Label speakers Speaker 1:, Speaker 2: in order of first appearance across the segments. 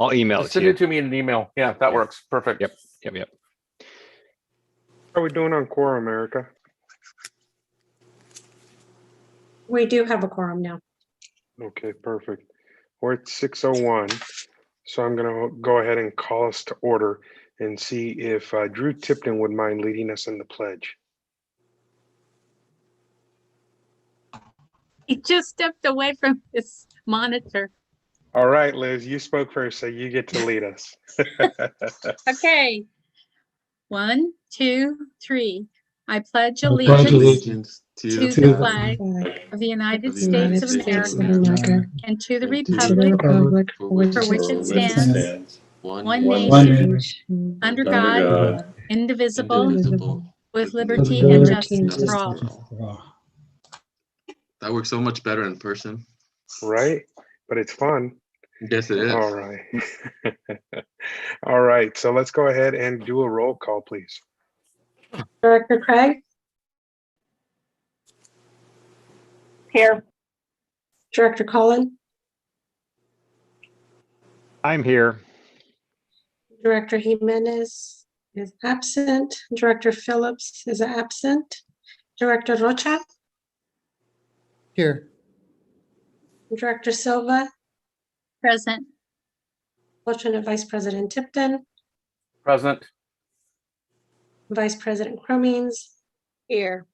Speaker 1: I'll email it
Speaker 2: Just
Speaker 1: to
Speaker 2: send
Speaker 1: you.
Speaker 2: it to me in an email. Yeah, that works. Perfect.
Speaker 1: Yep.
Speaker 3: How are we doing on quorum, Erica?
Speaker 4: We do have a quorum now.
Speaker 3: Okay, perfect. We're at 6:01, so I'm going to go ahead and call us to order and see if Drew Tipton would mind leading us in the pledge.
Speaker 5: He just stepped away from his monitor.
Speaker 3: All right, Liz, you spoke first, so you get to lead us.
Speaker 5: Okay. 1, 2, 3. I pledge
Speaker 6: I pledge
Speaker 5: allegiance
Speaker 6: allegiance
Speaker 5: to
Speaker 6: to
Speaker 5: the
Speaker 6: the
Speaker 5: flag
Speaker 4: Flag
Speaker 5: of the United
Speaker 6: of the
Speaker 5: States
Speaker 6: United
Speaker 5: of
Speaker 6: States of
Speaker 5: America and to the
Speaker 6: and to
Speaker 4: to the
Speaker 5: republic
Speaker 4: republic
Speaker 6: for
Speaker 5: for which
Speaker 6: it
Speaker 5: it
Speaker 6: stands,
Speaker 5: stands, one
Speaker 6: one
Speaker 5: nation,
Speaker 6: nation,
Speaker 5: under
Speaker 6: under
Speaker 5: God,
Speaker 6: God,
Speaker 5: indivisible,
Speaker 6: indivisible,
Speaker 5: with
Speaker 6: with
Speaker 5: liberty
Speaker 6: liberty
Speaker 5: and
Speaker 6: and
Speaker 5: justice
Speaker 6: justice
Speaker 5: for all.
Speaker 6: for all. That works so much better in person.
Speaker 3: Right? But it's fun.
Speaker 6: Yes, it is.
Speaker 3: All right. All right, so let's go ahead and do a roll call, please.
Speaker 4: Director Craig?
Speaker 7: Here.
Speaker 4: Director Cullen?
Speaker 1: I'm here.
Speaker 4: Director Jimenez is absent. Director Phillips is absent. Director Rocha?
Speaker 8: Here.
Speaker 4: Director Silva?
Speaker 5: Present.
Speaker 4: Alternate Vice President Tipton?
Speaker 2: Present.
Speaker 4: Vice President Cromings?
Speaker 7: Here.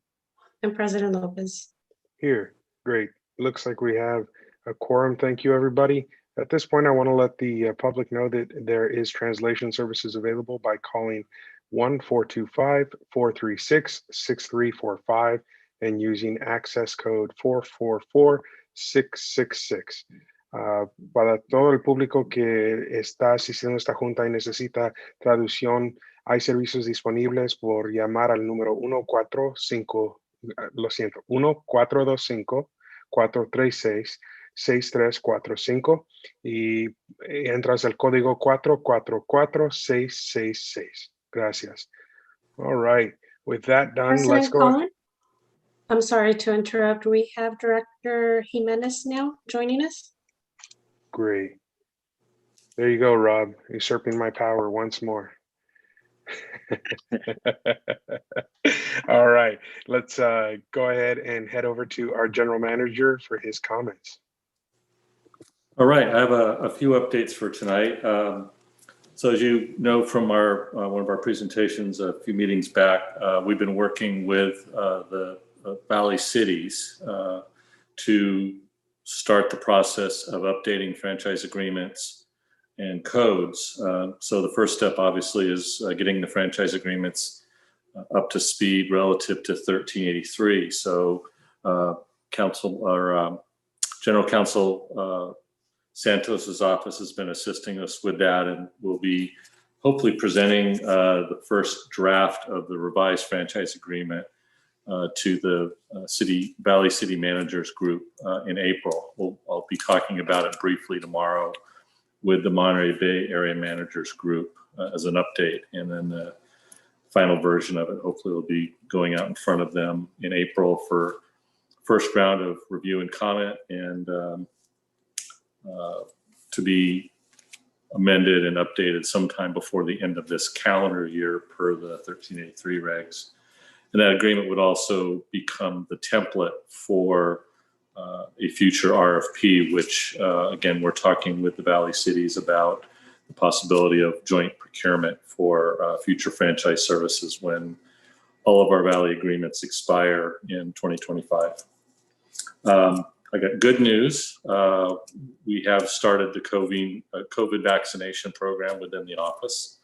Speaker 4: And President Lopez.
Speaker 3: Here, great. Looks like we have a quorum. Thank you, everybody. At this point, I want to let the public know that there is translation services available by calling 1-425-436-6345 and using access code 444666. Para todo el público que está asistiendo a esta junta y necesita traducción, hay servicios disponibles por llamar al número 1-436-6345 y entras al código 444666. Gracias. All right. With that done, let's
Speaker 4: President
Speaker 3: go.
Speaker 4: Cullen? I'm sorry to interrupt. We have Director Jimenez now joining us.
Speaker 3: Great. There you go, Rob, usurping my power once more. All right, let's go ahead and head over to our general manager for his comments.
Speaker 9: All right, I have a few updates for tonight. So as you know from our one of our presentations a few meetings back, we've been working with the Valley cities to start the process of updating franchise agreements and codes. So the first step obviously is getting the franchise agreements up to speed relative to 1383. So General Counsel Santos's office has been assisting us with that, and we'll be hopefully presenting the first draft of the revised franchise agreement to the Valley City Managers Group in April. I'll be talking about it briefly tomorrow with the Monterey Bay Area Managers Group as an update, and then the final version of it hopefully will be going out in front of them in April for first round of review and comment, and to be amended and updated sometime before the end of this calendar year per the 1383 regs. And that agreement would also become the template for a future RFP, which again, we're talking with the Valley cities about the possibility of joint procurement for future franchise services when all of our Valley agreements expire in 2025. I got good news. We have started the COVID vaccination program within the office,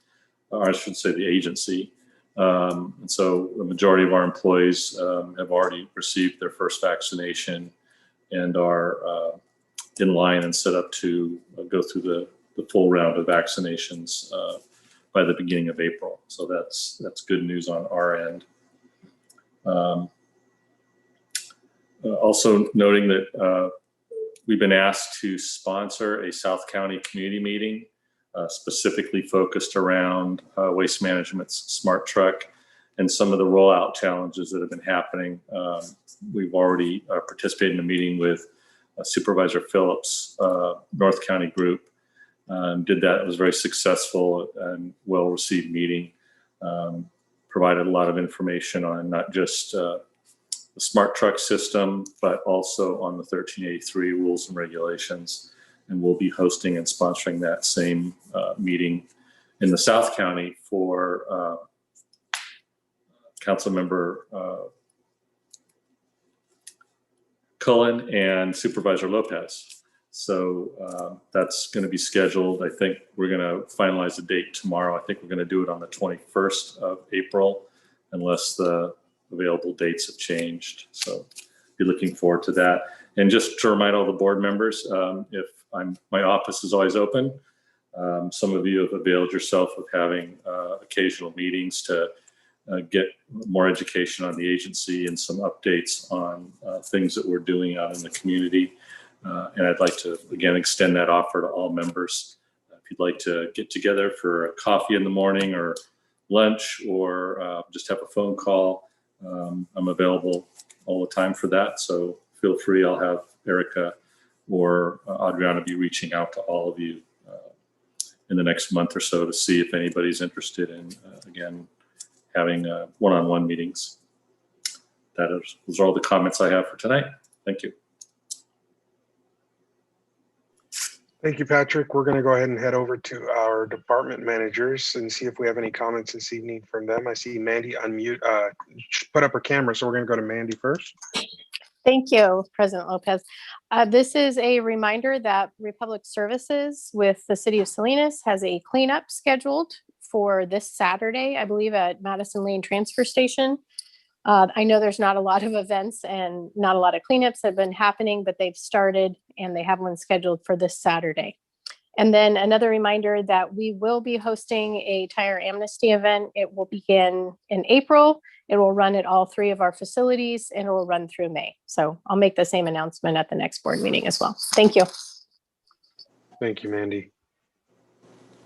Speaker 9: or I should say the agency. And so the majority of our employees have already received their first vaccination and are in line and set up to go through the full round of vaccinations by the beginning of April. So that's good news on our end. Also noting that we've been asked to sponsor a South County community meeting specifically focused around Waste Management's smart truck and some of the rollout challenges that have been happening. We've already participated in a meeting with Supervisor Phillips, North County Group, Did that. It was very successful and well-received meeting. Provided a lot of information on not just the smart truck system, but also on the 1383 rules and regulations. And we'll be hosting and sponsoring that same meeting in the South County for Councilmember Cullen and Supervisor Lopez. So that's going to be scheduled. I think we're going to finalize the date tomorrow. I think we're going to do it on the 21st of April, unless the available dates have changed. So be looking forward to that. And just to remind all the board members, my office is always open. Some of you have availed yourself of having occasional meetings to get more education on the agency and some updates on things that we're doing out in the community. And I'd like to, again, extend that offer to all members. If you'd like to get together for a coffee in the morning or lunch, or just have a phone call, I'm available all the time for that. So feel free. I'll have Erica or Adriana be reaching out to all of you in the next month or so to see if anybody's interested in, again, having one-on-one meetings. Those are all the comments I have for tonight. Thank you.
Speaker 3: Thank you, Patrick. We're going to go ahead and head over to our department managers and see if we have any comments this evening from them. I see Mandy unmute, put up her camera, so we're going to go to Mandy first.
Speaker 1: Thank you, President Lopez. This is a reminder that Republic Services with the City of Salinas has a cleanup scheduled for this Saturday, I believe, at Madison Lane Transfer Station. I know there's not a lot of events and not a lot of cleanups have been happening, but they've started and they have one scheduled for this Saturday. And then another reminder that we will be hosting a tire amnesty event. It will begin in April. It will run at all 3 of our facilities and it will run through May. So I'll make the same announcement at the next board meeting as well. Thank you.
Speaker 3: Thank you, Mandy.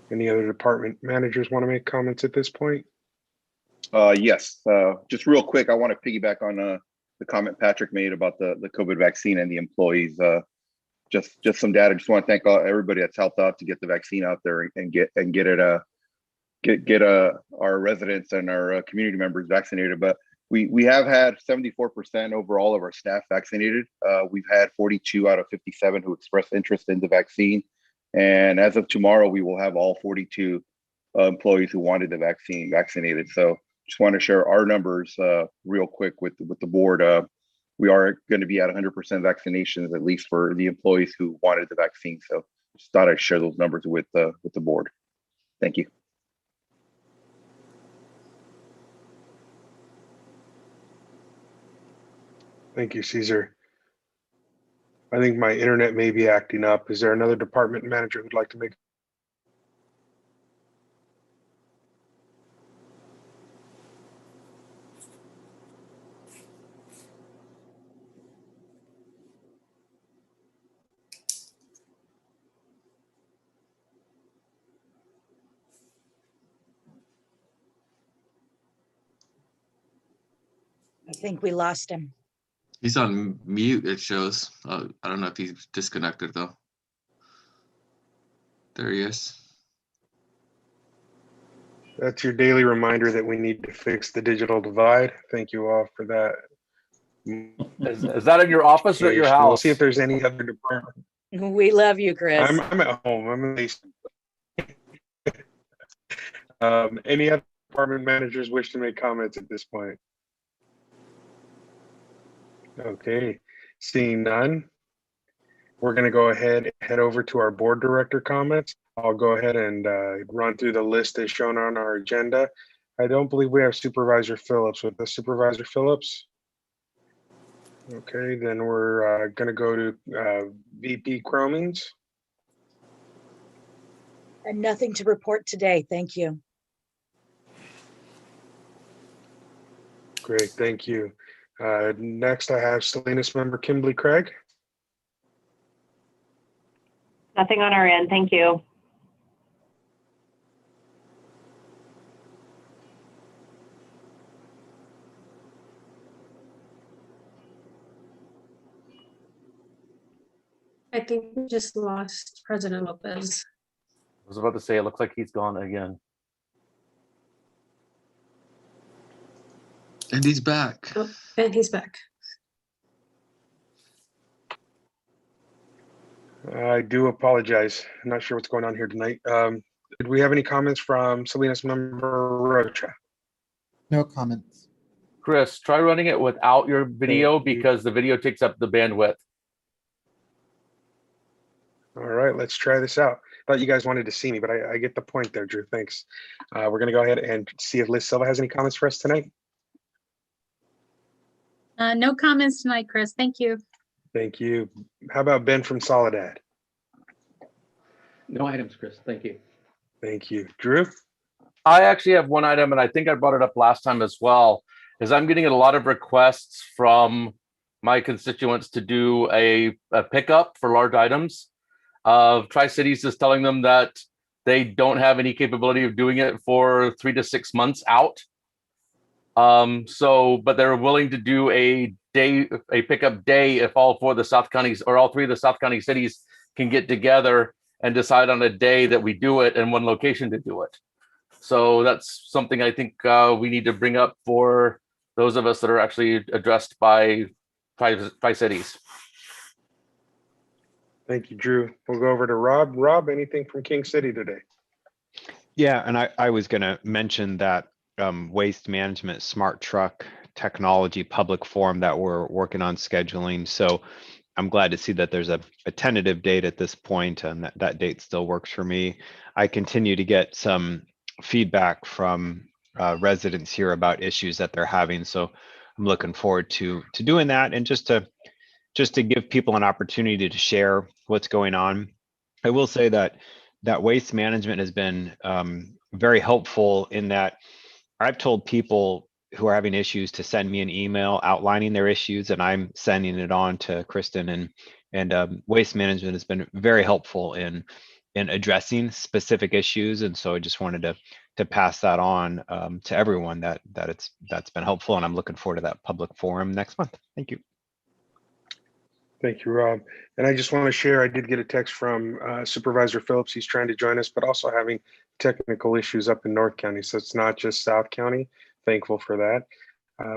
Speaker 3: Any other department managers want to make comments at this point?
Speaker 8: Yes, just real quick, I want to piggyback on the comment Patrick made about the COVID vaccine and the employees. Just some data. Just want to thank everybody that's helped out to get the vaccine out there and get our residents and our community members vaccinated. But we have had 74% overall of our staff vaccinated. We've had 42 out of 57 who expressed interest in the vaccine, and as of tomorrow, we will have all 42 employees who wanted the vaccine vaccinated. So just want to share our numbers real quick with the board. We are going to be at 100% vaccinations, at least for the employees who wanted the vaccine. So just thought I'd share those numbers with the board. Thank you.
Speaker 3: Thank you, Caesar. I think my internet may be acting up. Is there another department manager who'd like to make?
Speaker 7: I think we lost him.
Speaker 6: He's on mute, it shows. I don't know if he's disconnected though. There he is.
Speaker 3: That's your daily reminder that we need to fix the digital divide. Thank you all for that.
Speaker 2: Is that in your office or at your house?
Speaker 3: We'll see if there's any other department.
Speaker 7: We love you, Chris.
Speaker 3: I'm at home. I'm in the basement. Any other department managers wish to make comments at this point? Okay, seeing none, we're going to go ahead and head over to our board director comments. I'll go ahead and run through the list as shown on our agenda. I don't believe we have Supervisor Phillips with us. Supervisor Phillips? Okay, then we're going to go to VP Cromings.
Speaker 7: And nothing to report today. Thank you.
Speaker 3: Great, thank you. Next, I have Salinas member Kimberly Craig.
Speaker 10: Nothing on our end. Thank you.
Speaker 4: I think we just lost President Lopez.
Speaker 2: was about to say, it looks like he's gone again.
Speaker 6: And he's back.
Speaker 4: Oh, and he's back.
Speaker 3: I do apologize. I'm not sure what's going on here tonight. Did we have any comments from Salinas member Rocha?
Speaker 11: No comments.
Speaker 2: Chris, try running it without your video
Speaker 3: Thank you.
Speaker 2: because the video takes up the bandwidth.
Speaker 3: All right, let's try this out. Thought you guys wanted to see me, but I get the point there, Drew. Thanks. We're going to go ahead and see if Liz Silva has any comments for us tonight.
Speaker 5: No comments tonight, Chris. Thank you.
Speaker 3: Thank you. How about Ben from Soledad?
Speaker 12: No items, Chris. Thank you.
Speaker 3: Thank you. Drew?
Speaker 2: I actually have one item, and I think I brought it up last time as well, is I'm getting a lot of requests from my constituents to do a pickup for large items. Tri-Cities is telling them that they don't have any capability of doing it for 3 to 6 months out. But they're willing to do a pickup day if all 4 of the South counties or all 3 of the South County cities can get together and decide on a day that we do it and one location to do it. So that's something I think we need to bring up for those of us that are actually addressed by Tri-Cities.
Speaker 3: Thank you, Drew. We'll go over to Rob. Rob, anything from King City today?
Speaker 13: Yeah, and I was going to mention that waste management smart truck technology public forum that we're working on scheduling. So I'm glad to see that there's a tentative date at this point, and that date still works for me. I continue to get some feedback from residents here about issues that they're having. So I'm looking forward to doing that, and just to give people an opportunity to share what's going on. I will say that waste management has been very helpful in that I've told people who are having issues to send me an email outlining their issues, and I'm sending it on to Kristen, and waste management has been very helpful in addressing specific issues. And so I just wanted to pass that on to everyone that's been helpful, and I'm looking forward to that public forum next month. Thank you.
Speaker 3: Thank you, Rob. And I just want to share, I did get a text from Supervisor Phillips. He's trying to join us, but also having technical issues up in North County. So it's not just South County. Thankful for that.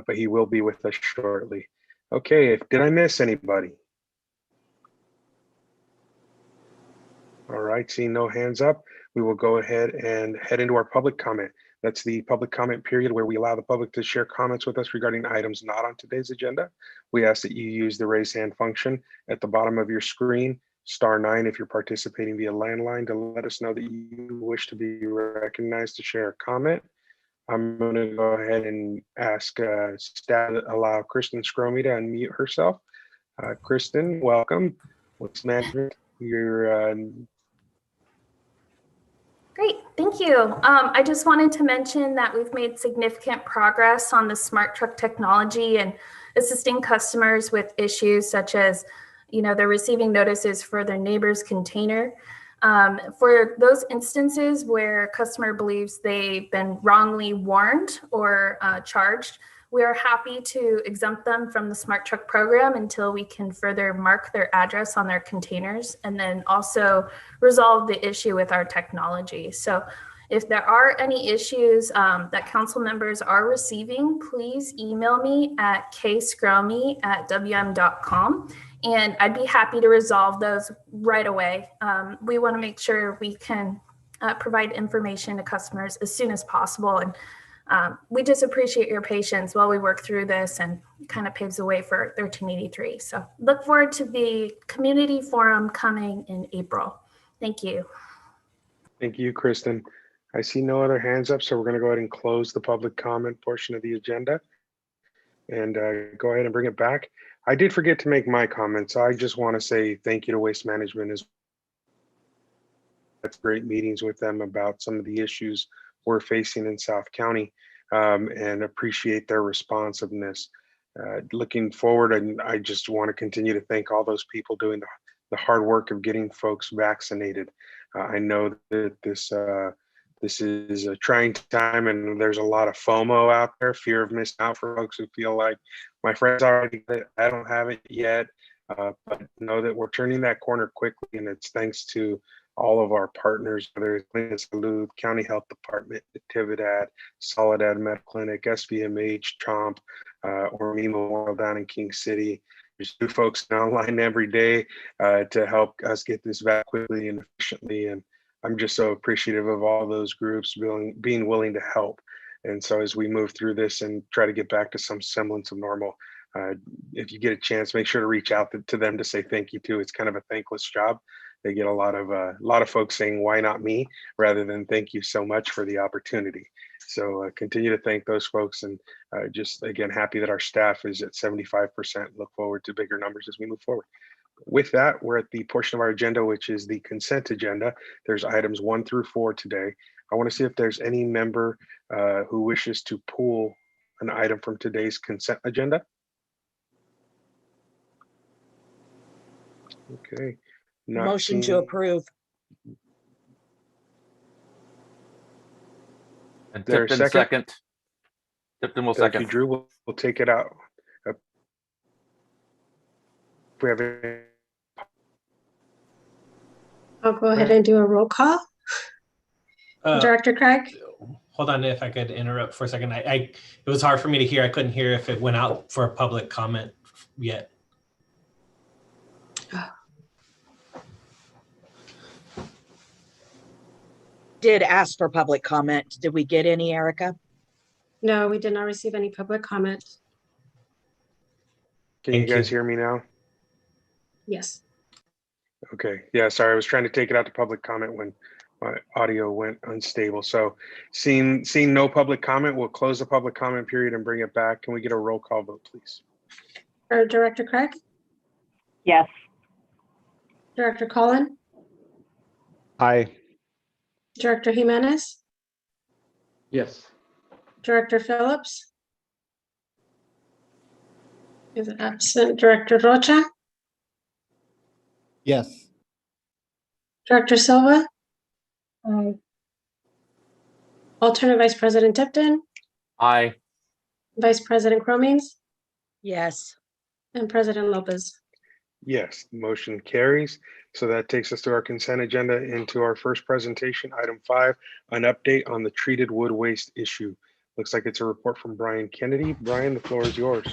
Speaker 3: But he will be with us shortly. Okay, did I miss anybody? All right, seeing no hands up, we will go ahead and head into our public comment. That's the public comment period where we allow the public to share comments with us regarding items not on today's agenda. We ask that you use the raise hand function at the bottom of your screen, *9 if you're participating via landline, to let us know that you wish to be recognized to share a comment. I'm going to go ahead and ask staff to allow Kristen Scromey to unmute herself. Kristen, welcome. Waste Management, you're
Speaker 14: Great, thank you. I just wanted to mention that we've made significant progress on the smart truck technology and assisting customers with issues such as, they're receiving notices for their neighbor's container. For those instances where a customer believes they've been wrongly warned or charged, we are happy to exempt them from the smart truck program until we can further mark their address on their containers and then also resolve the issue with our technology. So if there are any issues that council members are receiving, please email me at kscromey@wm.com, and I'd be happy to resolve those right away. We want to make sure we can provide information to customers as soon as possible. And we just appreciate your patience while we work through this, and kind of paves the way for 1383. So look forward to the community forum coming in April. Thank you.
Speaker 3: Thank you, Kristen. I see no other hands up, so we're going to go ahead and close the public comment portion of the agenda and go ahead and bring it back. I did forget to make my comments. I just want to say thank you to Waste Management. That's great meetings with them about some of the issues we're facing in South County, and appreciate their responsiveness. Looking forward, and I just want to continue to thank all those people doing the hard work of getting folks vaccinated. I know that this is a trying time, and there's a lot of FOMO out there, fear of missing out, for folks who feel like my friends already got it, I don't have it yet. But know that we're turning that corner quickly, and it's thanks to all of our partners, whether it's Clean Salud, County Health Department, Natividad, Soledad Med Clinic, SVMH, CHOMP, or Me Memorial down in King City. There's new folks online every day to help us get this back quickly and efficiently. And I'm just so appreciative of all those groups being willing to help. And so as we move through this and try to get back to some semblance of normal, if you get a chance, make sure to reach out to them to say thank you too. It's kind of a thankless job. They get a lot of folks saying, why not me, rather than thank you so much for the opportunity. So continue to thank those folks, and just again, happy that our staff is at 75%. Look forward to bigger numbers as we move forward. With that, we're at the portion of our agenda, which is the consent agenda. There's items 1 through 4 today. I want to see if there's any member who wishes to pull an item from today's consent agenda. Okay.
Speaker 7: Motion to approve.
Speaker 2: And
Speaker 3: There a
Speaker 2: Tipton
Speaker 3: second?
Speaker 2: second. Tipton will
Speaker 3: Thank you,
Speaker 2: second.
Speaker 3: Drew. We'll take it out. We have a
Speaker 4: I'll go ahead and do a roll call. Director Craig?
Speaker 12: Hold on, if I could interrupt for a second. It was hard for me to hear. I couldn't hear if it went out for a public comment yet.
Speaker 7: Did ask for public comment. Did we get any, Erica?
Speaker 4: No, we did not receive any public comment.
Speaker 3: Can you guys hear me now?
Speaker 4: Yes.
Speaker 3: Okay. Yeah, sorry. I was trying to take it out to public comment when my audio went unstable. So seeing no public comment, we'll close the public comment period and bring it back. Can we get a roll call vote, please?
Speaker 4: Director Craig?
Speaker 10: Yes.
Speaker 4: Director Collin?
Speaker 13: Aye.
Speaker 4: Director Jimenez?
Speaker 9: Yes.
Speaker 4: Director Phillips? Is absent. Director Rocha?
Speaker 11: Yes.
Speaker 4: Director Silva? Aye. Alternate Vice President Tipton?
Speaker 2: Aye.
Speaker 4: Vice President Cromings?
Speaker 7: Yes.
Speaker 4: And President Lopez?
Speaker 3: Yes, motion carries. So that takes us to our consent agenda into our first presentation, item 5, an update on the treated wood waste issue. Looks like it's a report from Brian Kennedy. Brian, the floor is yours.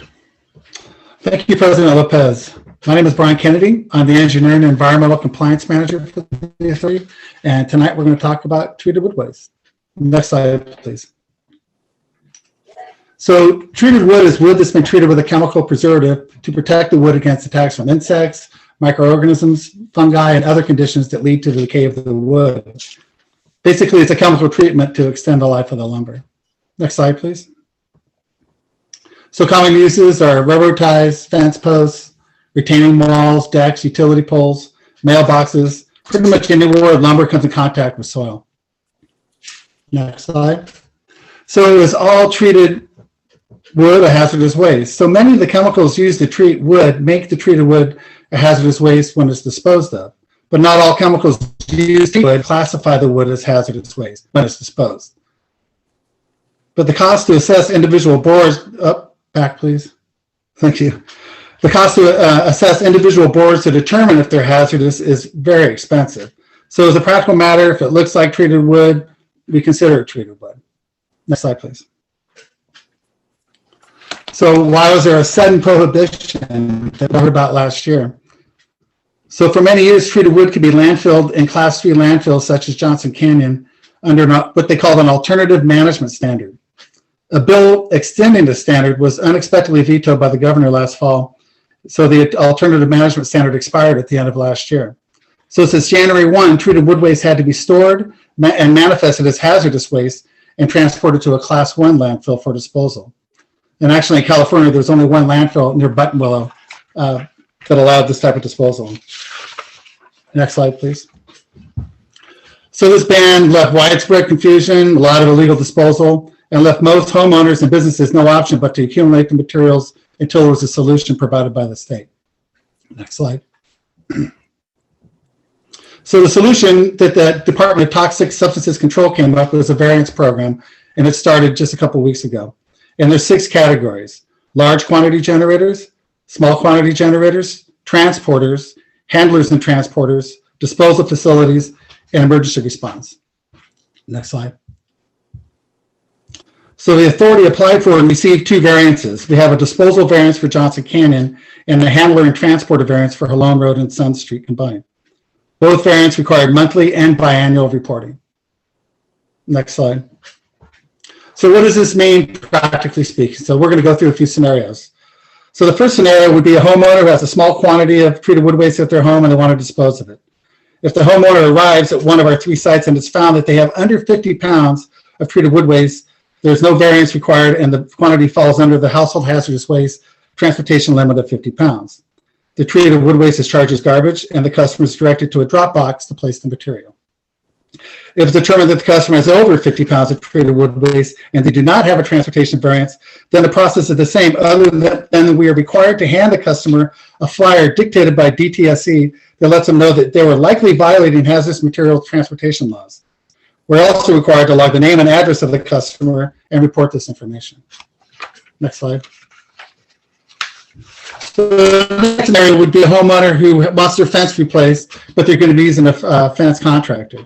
Speaker 15: Thank you, President Lopez. My name is Brian Kennedy. I'm the Engineering and Environmental Compliance Manager for the authority. And tonight we're going to talk about treated wood waste. Next slide, please. So treated wood is wood that's been treated with a chemical preservative to protect the wood against attacks from insects, microorganisms, fungi, and other conditions that lead to the decay of the wood. Basically, it's a chemical treatment to extend the life of the lumber. Next slide, please. So common uses are railroad ties, fence posts, retaining walls, decks, utility poles, mailboxes, pretty much anywhere lumber comes in contact with soil. Next slide. So is all treated wood a hazardous waste? So many of the chemicals used to treat wood make the treated wood a hazardous waste when it's disposed of. But not all chemicals used to wood classify the wood as hazardous waste when it's disposed. But the cost to assess individual borers, back please. Thank you. The cost to assess individual borers to determine if they're hazardous is very expensive. So as a practical matter, if it looks like treated wood, we consider it treated wood. Next slide, please. So why was there a sudden prohibition that we heard about last year? So for many years, treated wood could be landfilled in Class 3 landfills such as Johnson Canyon under what they call an alternative management standard. A bill extending the standard was unexpectedly vetoed by the governor last fall. So the alternative management standard expired at the end of last year. So since January 1, treated wood waste had to be stored and manifested as hazardous waste and transported to a Class 1 landfill for disposal. And actually in California, there's only one landfill near Buttonwillow that allowed this type of disposal. Next slide, please. So this ban left widespread confusion, a lot of illegal disposal, and left most homeowners and businesses no option but to accumulate the materials until there was a solution provided by the state. Next slide. So the solution that the Department of Toxic Substances Control came up with was a variance program, and it started just a couple of weeks ago. And there's 6 categories: large quantity generators, small quantity generators, transporters, handlers and transporters, disposal facilities, and emergency response. Next slide. So the authority applied for and received 2 variances. We have a disposal variance for Johnson Canyon and a handler and transporter variance for Halone Road and Sun Street combined. Both variants required monthly and biannual reporting. Next slide. So what does this mean practically speaking? So we're going to go through a few scenarios. So the first scenario would be a homeowner who has a small quantity of treated wood waste at their home and they want to dispose of it. If the homeowner arrives at one of our 3 sites and it's found that they have under 50 pounds of treated wood waste, there's no variance required and the quantity falls under the household hazardous waste transportation limit of 50 pounds. The treated wood waste is charged as garbage and the customer is directed to a drop box to place the material. If it's determined that the customer has over 50 pounds of treated wood waste and they do not have a transportation variance, then the process is the same, other than we are required to hand the customer a flyer dictated by DTSC that lets them know that they were likely violating hazardous material transportation laws. We're also required to log the name and address of the customer and report this information. Next slide. So the next scenario would be a homeowner who wants their fence replaced, but they're going to be using a fence contractor.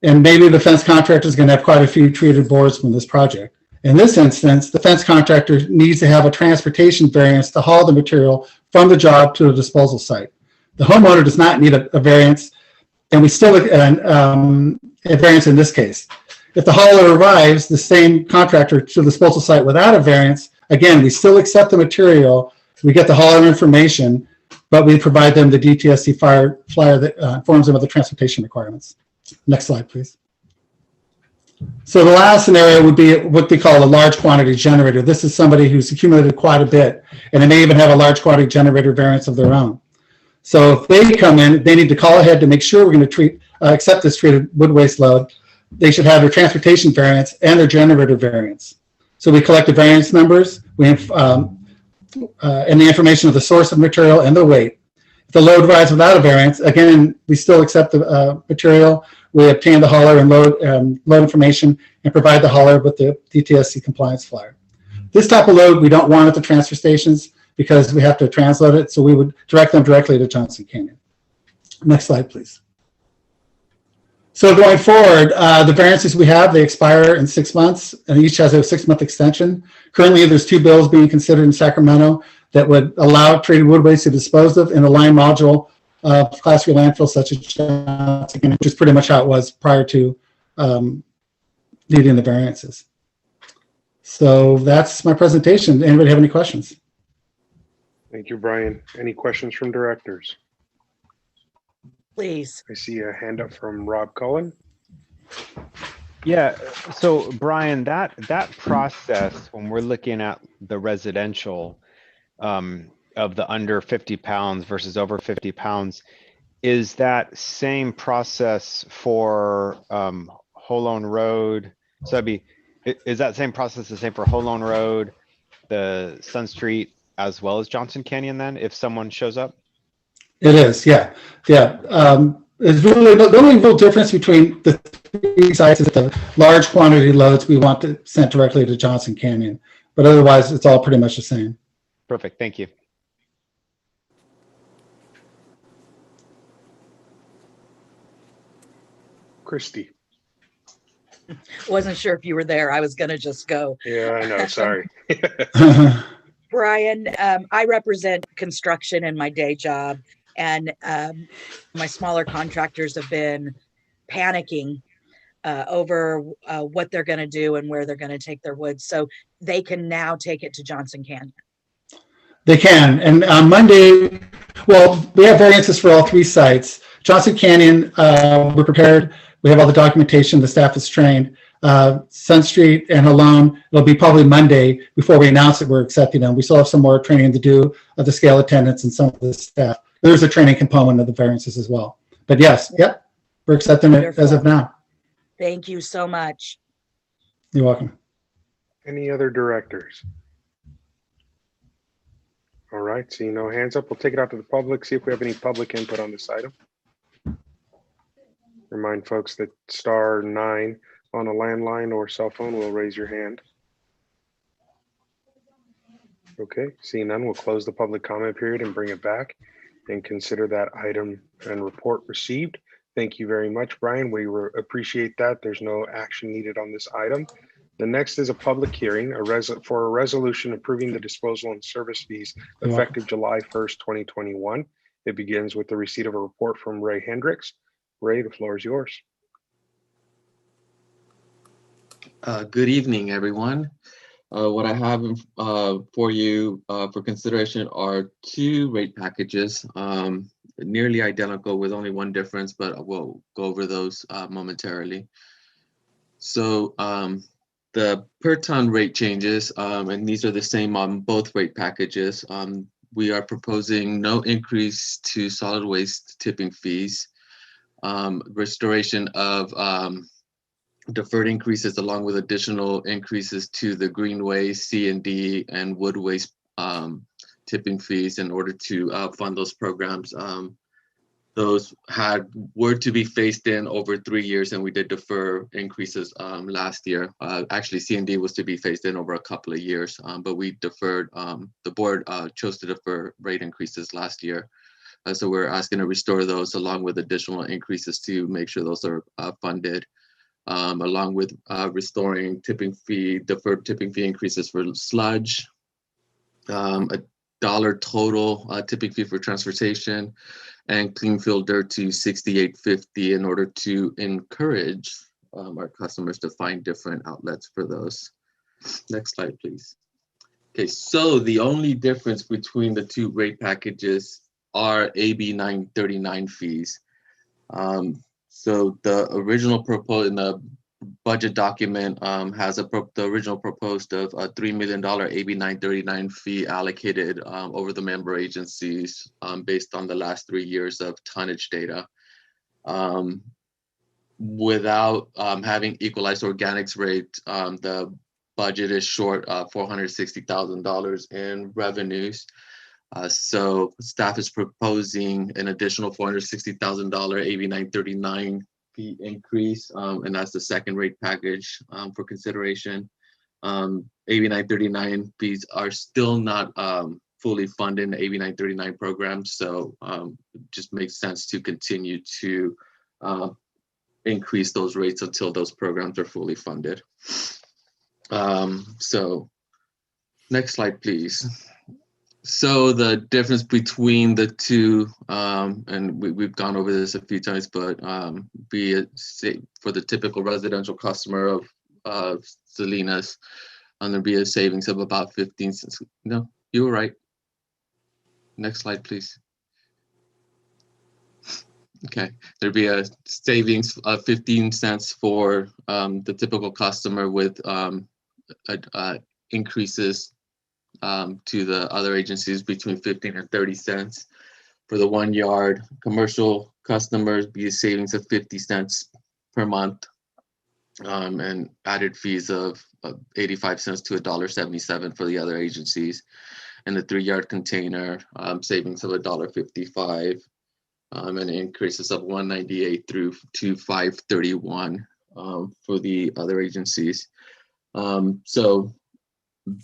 Speaker 15: And maybe the fence contractor is going to have quite a few treated boards from this project. In this instance, the fence contractor needs to have a transportation variance to haul the material from the job to a disposal site. The homeowner does not need a variance, and we still a variance in this case. If the hauler arrives, the same contractor to the disposal site without a variance, again, we still accept the material, we get the hauler information, but we provide them the DTSC flyer that informs them of the transportation requirements. Next slide, please. So the last scenario would be what we call a large quantity generator. This is somebody who's accumulated quite a bit, and they may even have a large quantity generator variance of their own. So if they come in, they need to call ahead to make sure we're going to accept this treated wood waste load. They should have their transportation variance and their generator variance. So we collect the variance numbers, we have, and the information of the source of material and the weight. If the load arrives without a variance, again, we still accept the material. We obtain the hauler and load information and provide the hauler with the DTSC compliance flyer. This type of load we don't want at the transfer stations because we have to transload it, so we would direct them directly to Johnson Canyon. Next slide, please. So going forward, the variances we have, they expire in 6 months, and each has a 6-month extension. Currently, there's 2 bills being considered in Sacramento that would allow treated wood waste to be disposed of in a line module Class 3 landfill such as Johnson, which is pretty much how it was prior to needing the variances. So that's my presentation. Anybody have any questions?
Speaker 3: Thank you, Brian. Any questions from directors?
Speaker 7: Please.
Speaker 3: I see a hand up from Rob Cullen.
Speaker 13: Yeah, so Brian, that process, when we're looking at the residential of the under 50 pounds versus over 50 pounds, is that same process for Halone Road? So that'd be, is that same process the same for Halone Road, the Sun Street, as well as Johnson Canyon then, if someone shows up?
Speaker 15: It is, yeah. Yeah. It's really the only real difference between the 3 sites is the large quantity loads we want to sent directly to Johnson Canyon, but otherwise it's all pretty much the same.
Speaker 13: Perfect, thank you.
Speaker 3: Christy.
Speaker 7: Wasn't sure if you were there. I was going to just go.
Speaker 3: Yeah, I know. Sorry.
Speaker 7: Brian, I represent construction in my day job, and my smaller contractors have been panicking over what they're going to do and where they're going to take their wood. So they can now take it to Johnson Canyon.
Speaker 15: They can. And on Monday, well, we have variances for all 3 sites. Johnson Canyon, we're prepared. We have all the documentation. The staff is trained. Sun Street and Halone, it'll be probably Monday before we announce that we're accepting them. We still have some more training to do of the scale attendants and some of the staff. There's a training component of the variances as well. But yes, yep, we're accepting it as of now.
Speaker 7: Thank you so much.
Speaker 15: You're welcome.
Speaker 3: Any other directors? All right, seeing no hands up, we'll take it out to the public, see if we have any public input on this item. Remind folks that *9 on a landline or cell phone will raise your hand. Okay, seeing none, we'll close the public comment period and bring it back and consider that item and report received. Thank you very much, Brian. We appreciate that. There's no action needed on this item. The next is a public hearing for a resolution approving the disposal and service fees effective July 1st, 2021. It begins with the receipt of a report from Ray Hendricks. Ray, the floor is yours.
Speaker 6: Good evening, everyone. What I have for you for consideration are two rate packages, nearly identical with only one difference, but we'll go over those momentarily. So the per ton rate changes, and these are the same on both rate packages. We are proposing no increase to solid waste tipping fees, restoration of deferred increases along with additional increases to the green waste, C&D, and wood waste tipping fees in order to fund those programs. Those were to be phased in over 3 years, and we did defer increases last year. Actually, C&D was to be phased in over a couple of years, but we deferred. The board chose to defer rate increases last year. So we're asking to restore those along with additional increases to make sure those are funded. Along with restoring deferred tipping fee increases for sludge, $1 total tipping fee for transportation, and clean field dirt to $68.50 in order to encourage our customers to find different outlets for those. Next slide, please. Okay, so the only difference between the two rate packages are AB 939 fees. So the original proposed in the budget document has the original proposed of a $3 million AB 939 fee allocated over the member agencies based on the last 3 years of tonnage data. Without having equalized organics rate, the budget is short $460,000 in revenues. So staff is proposing an additional $460,000 AB 939 fee increase, and that's the second rate package for consideration. AB 939 fees are still not fully funded in the AB 939 program, so it just makes sense to continue to increase those rates until those programs are fully funded. So next slide, please. So the difference between the two, and we've gone over this a few times, but for the typical residential customer of Salinas, there'd be a savings of about 15 cents. No, you were right. Next slide, please. Okay, there'd be a savings of 15 cents for the typical customer with increases to the other agencies between 15 and 30 cents. For the 1 yard commercial customers, be a savings of 50 cents per month, and added fees of 85 cents to $1.77 for the other agencies. And the 3 yard container, savings of $1.55, and increases of $1.98 through to $5.31 for the other agencies. So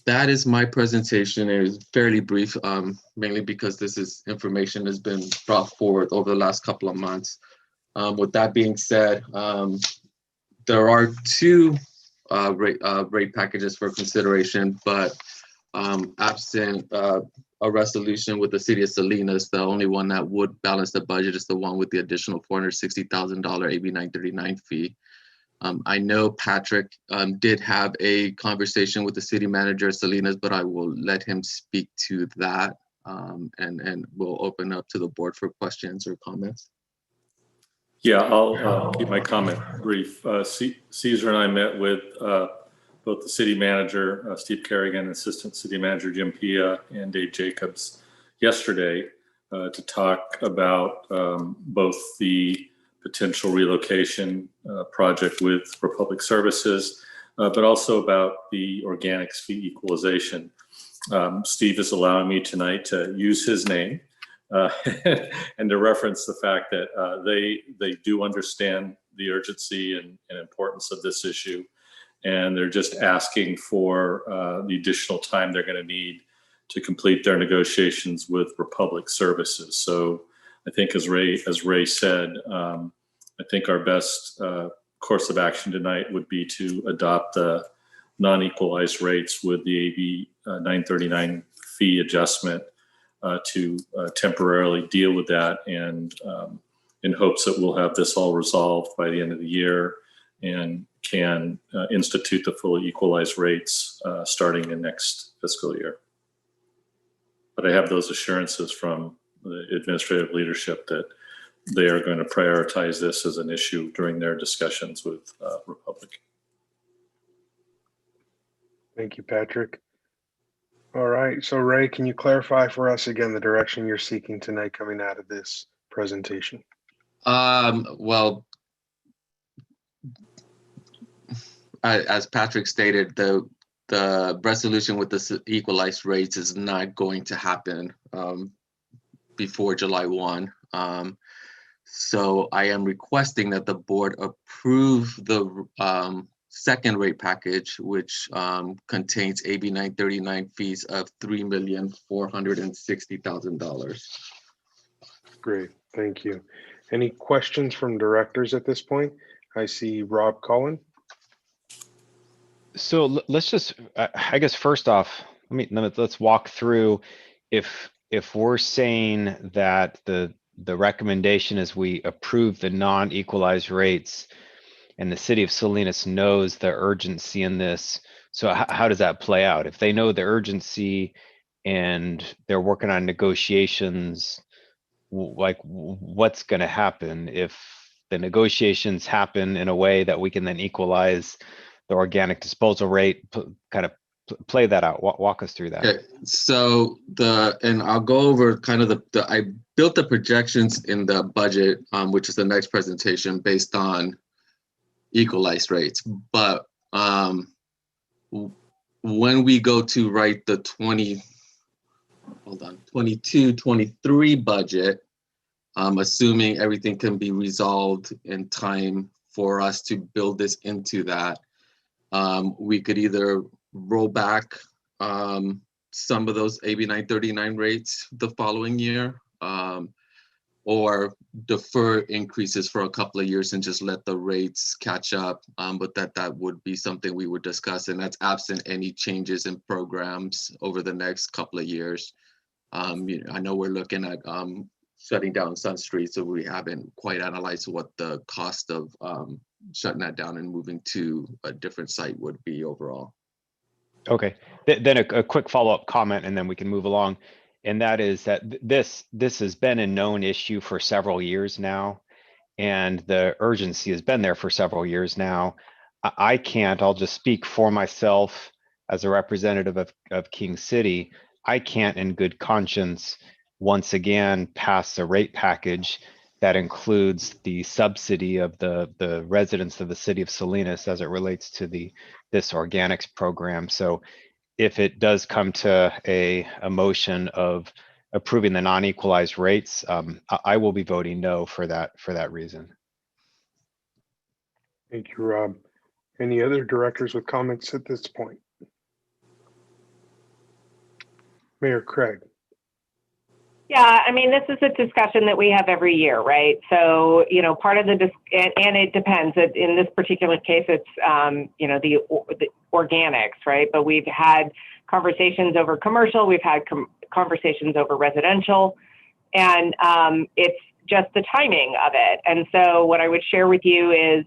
Speaker 6: that is my presentation. It is fairly brief, mainly because this is information has been brought forward over the last couple of months. With that being said, there are two rate packages for consideration, but absent a resolution with the city of Salinas, the only one that would balance the budget is the one with the additional $460,000 AB 939 fee. I know Patrick did have a conversation with the city manager of Salinas, but I will let him speak to that, and we'll open up to the board for questions or comments.
Speaker 9: Yeah, I'll keep my comment brief. Caesar and I met with both the city manager, Steve Kerrigan, Assistant City Manager Jim Pia, and Dave Jacobs yesterday to talk about both the potential relocation project with Republic Services, but also about the organics fee equalization. Steve is allowing me tonight to use his name and to reference the fact that they do understand the urgency and importance of this issue. And they're just asking for the additional time they're going to need to complete their negotiations with Republic Services. So I think as Ray said, I think our best course of action tonight would be to adopt the non-equalized rates with the AB 939 fee adjustment to temporarily deal with that, and in hopes that we'll have this all resolved by the end of the year and can institute the fully equalized rates starting in next fiscal year. But I have those assurances from the administrative leadership that they are going to prioritize this as an issue during their discussions with Republic.
Speaker 3: Thank you, Patrick. All right, so Ray, can you clarify for us again the direction you're seeking tonight coming out of this presentation?
Speaker 6: Well, as Patrick stated, the resolution with the equalized rates is not going to happen before July 1. So I am requesting that the board approve the second rate package, which contains AB 939 fees of $3,460,000.
Speaker 3: Great, thank you. Any questions from directors at this point? I see Rob Cullen.
Speaker 13: So let's just, I guess, first off, let's walk through if we're saying that the recommendation is we approve the non-equalized rates, and the city of Salinas knows the urgency in this. So how does that play out? If they know the urgency and they're working on negotiations, like what's going to happen if the negotiations happen in a way that we can then equalize the organic disposal rate? Kind of play that out. Walk us through that.
Speaker 6: Okay, so and I'll go over kind of I built the projections in the budget, which is the next presentation, based on equalized rates. But when we go to write the 22-23 budget, assuming everything can be resolved in time for us to build this into that, we could either roll back some of those AB 939 rates the following year, or defer increases for a couple of years and just let the rates catch up. But that would be something we would discuss, and that's absent any changes in programs over the next couple of years. I know we're looking at shutting down Sun Street, so we haven't quite analyzed what the cost of shutting that down and moving to a different site would be overall.
Speaker 13: Okay, then a quick follow-up comment, and then we can move along. And that is that this has been a known issue for several years now, and the urgency has been there for several years now. I'll just speak for myself as a representative of King City. I can't in good conscience once again pass a rate package that includes the subsidy of the residents of the city of Salinas as it relates to this organics program. So if it does come to a motion of approving the non-equalized rates, I will be voting no for that reason.
Speaker 3: Thank you, Rob. Any other directors with comments at this point? Mayor Craig.
Speaker 10: Yeah, I mean, this is a discussion that we have every year, right? So, part of and it depends. In this particular case, it's, the organics, right? But we've had conversations over commercial, we've had conversations over residential, and it's just the timing of it. And so what I would share with you is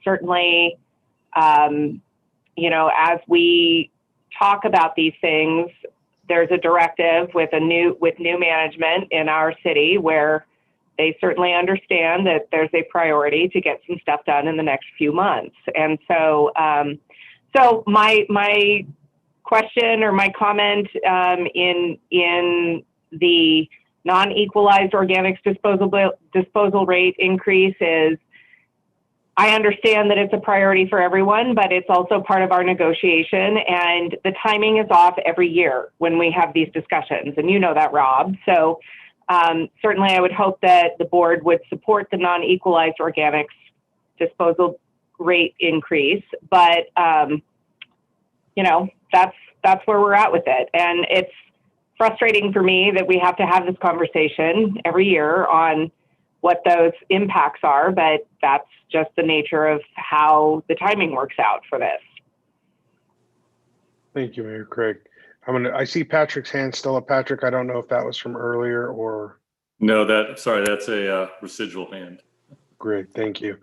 Speaker 10: certainly, as we talk about these things, there's a directive with new management in our city where they certainly understand that there's a priority to get some stuff done in the next few months. And so, my question or my comment in the non-equalized organics disposal rate increase is, I understand that it's a priority for everyone, but it's also part of our negotiation, and the timing is off every year when we have these discussions, and you know that, Rob. So certainly I would hope that the board would support the non-equalized organics disposal rate increase, but that's where we're at with it. And it's frustrating for me that we have to have this conversation every year on what those impacts are, but that's just the nature of how the timing works out for this.
Speaker 3: Thank you, Mayor Craig. I see Patrick's hand still up. Patrick, I don't know if that was from earlier or.
Speaker 9: No, that's a residual hand.
Speaker 3: Great, thank you.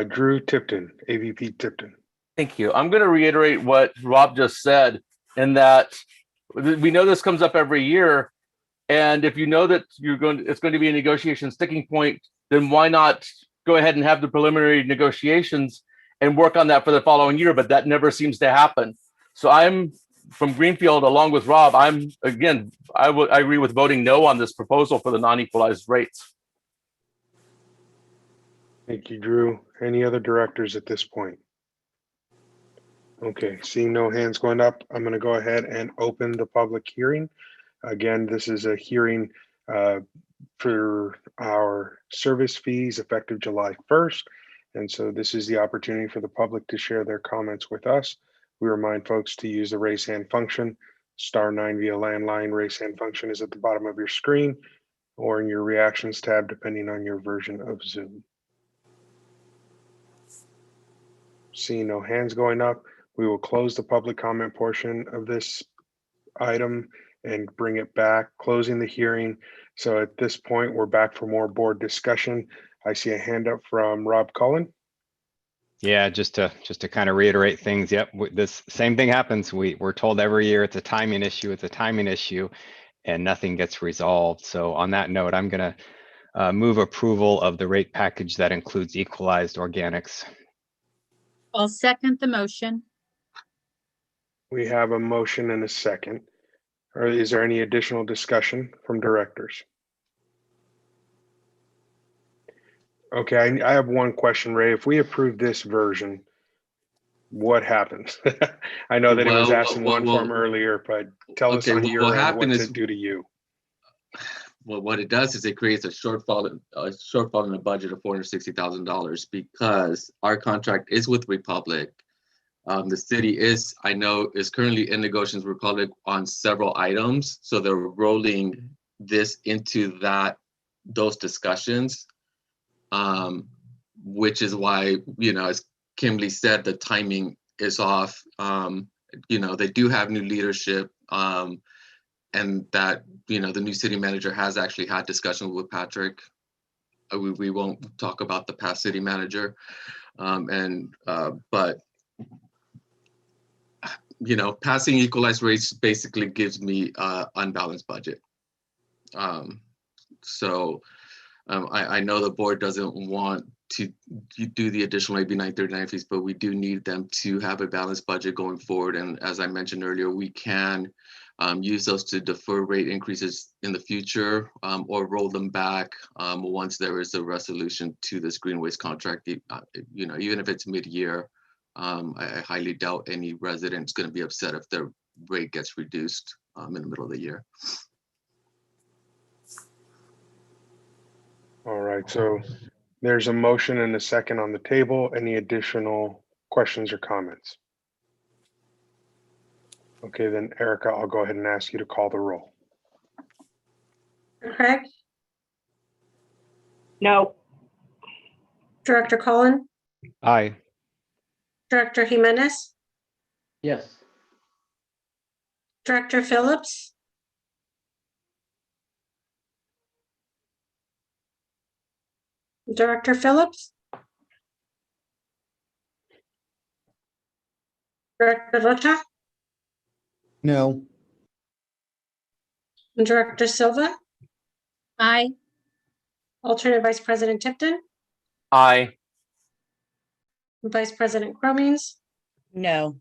Speaker 3: Drew Tipton, AVP Tipton.
Speaker 2: Thank you. I'm going to reiterate what Rob just said, in that we know this comes up every year. And if you know that it's going to be a negotiation sticking point, then why not go ahead and have the preliminary negotiations and work on that for the following year? But that never seems to happen. So I'm from Greenfield, along with Rob. I agree with voting no on this proposal for the non-equalized rates.
Speaker 3: Thank you, Drew. Any other directors at this point? Okay, seeing no hands going up, I'm going to go ahead and open the public hearing. Again, this is a hearing for our service fees effective July 1st. And so this is the opportunity for the public to share their comments with us. We remind folks to use the raise hand function. *9 via landline. Raise hand function is at the bottom of your screen or in your reactions tab, depending on your version of Zoom. Seeing no hands going up, we will close the public comment portion of this item and bring it back, closing the hearing. So at this point, we're back for more board discussion. I see a hand up from Rob Cullen.
Speaker 13: Yeah, just to kind of reiterate things. Yep, this same thing happens. We're told every year it's a timing issue. It's a timing issue, and nothing gets resolved. So on that note, I'm going to move approval of the rate package that includes equalized organics.
Speaker 5: I'll second the motion.
Speaker 3: We have a motion and a second. Or is there any additional discussion from directors? Okay, I have one question, Ray. If we approve this version, what happens? I know that it was asked in one form earlier, but tell us on your end, what's it do to you?
Speaker 6: Well, what it does is it creates a shortfall in the budget of $460,000 because our contract is with Republic. The city is currently in negotiations with Republic on several items. So they're rolling this into those discussions, which is why, as Kimberly said, the timing is off. They do have new leadership, and that, the new city manager has actually had discussions with Patrick. We won't talk about the past city manager, but passing equalized rates basically gives me unbalanced budget. So I know the board doesn't want to do the additional AB 939 fees, but we do need them to have a balanced budget going forward. And as I mentioned earlier, we can use those to defer rate increases in the future or roll them back once there is a resolution to this green waste contract. Even if it's mid-year, I highly doubt any resident's going to be upset if their rate gets reduced in the middle of the year.
Speaker 3: All right, so there's a motion and a second on the table. Any additional questions or comments? Okay, then Erica, I'll go ahead and ask you to call the roll.
Speaker 4: Craig?
Speaker 10: No.
Speaker 4: Director Cullen?
Speaker 13: Aye.
Speaker 4: Director Jimenez?
Speaker 11: Yes.
Speaker 4: Director Phillips? Director Phillips? Director Rocha?
Speaker 11: No.
Speaker 4: Director Silva?
Speaker 5: Aye.
Speaker 4: Alternate Vice President Tipton?
Speaker 2: Aye.
Speaker 4: Vice President Cromings?
Speaker 7: No.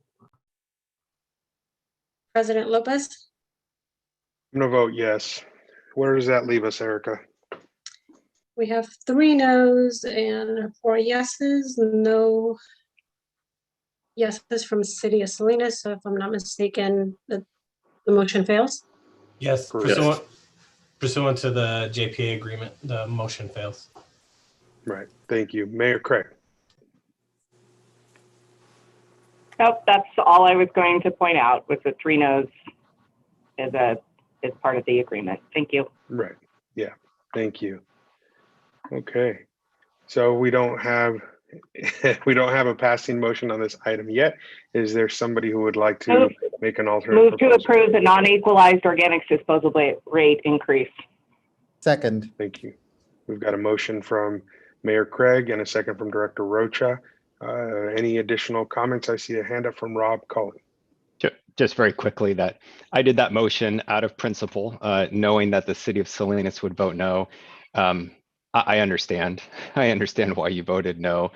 Speaker 4: President Lopez?
Speaker 3: I'm gonna vote yes. Where does that leave us, Erica?
Speaker 4: We have 3 no's and 4 yeses. No yeses from City of Salinas. So if I'm not mistaken, the motion fails.
Speaker 12: Yes,
Speaker 3: Correct.
Speaker 12: pursuant to the JPA agreement, the motion fails.
Speaker 3: Right, thank you. Mayor Craig.
Speaker 10: Nope, that's all I was going to point out, with the 3 no's is part of the agreement. Thank you.
Speaker 3: Right, yeah, thank you. Okay, so we don't have we don't have a passing motion on this item yet. Is there somebody who would like to
Speaker 10: Move-
Speaker 3: make an alternate
Speaker 10: Move to
Speaker 3: proposal?
Speaker 10: approve the non-equalized organics disposal rate increase.
Speaker 11: Second.
Speaker 3: Thank you. We've got a motion from Mayor Craig and a second from Director Rocha. Any additional comments? I see a hand up from Rob Cullen.
Speaker 13: Just very quickly, that I did that motion out of principle, knowing that the city of Salinas would vote no. I understand. I understand why you voted no.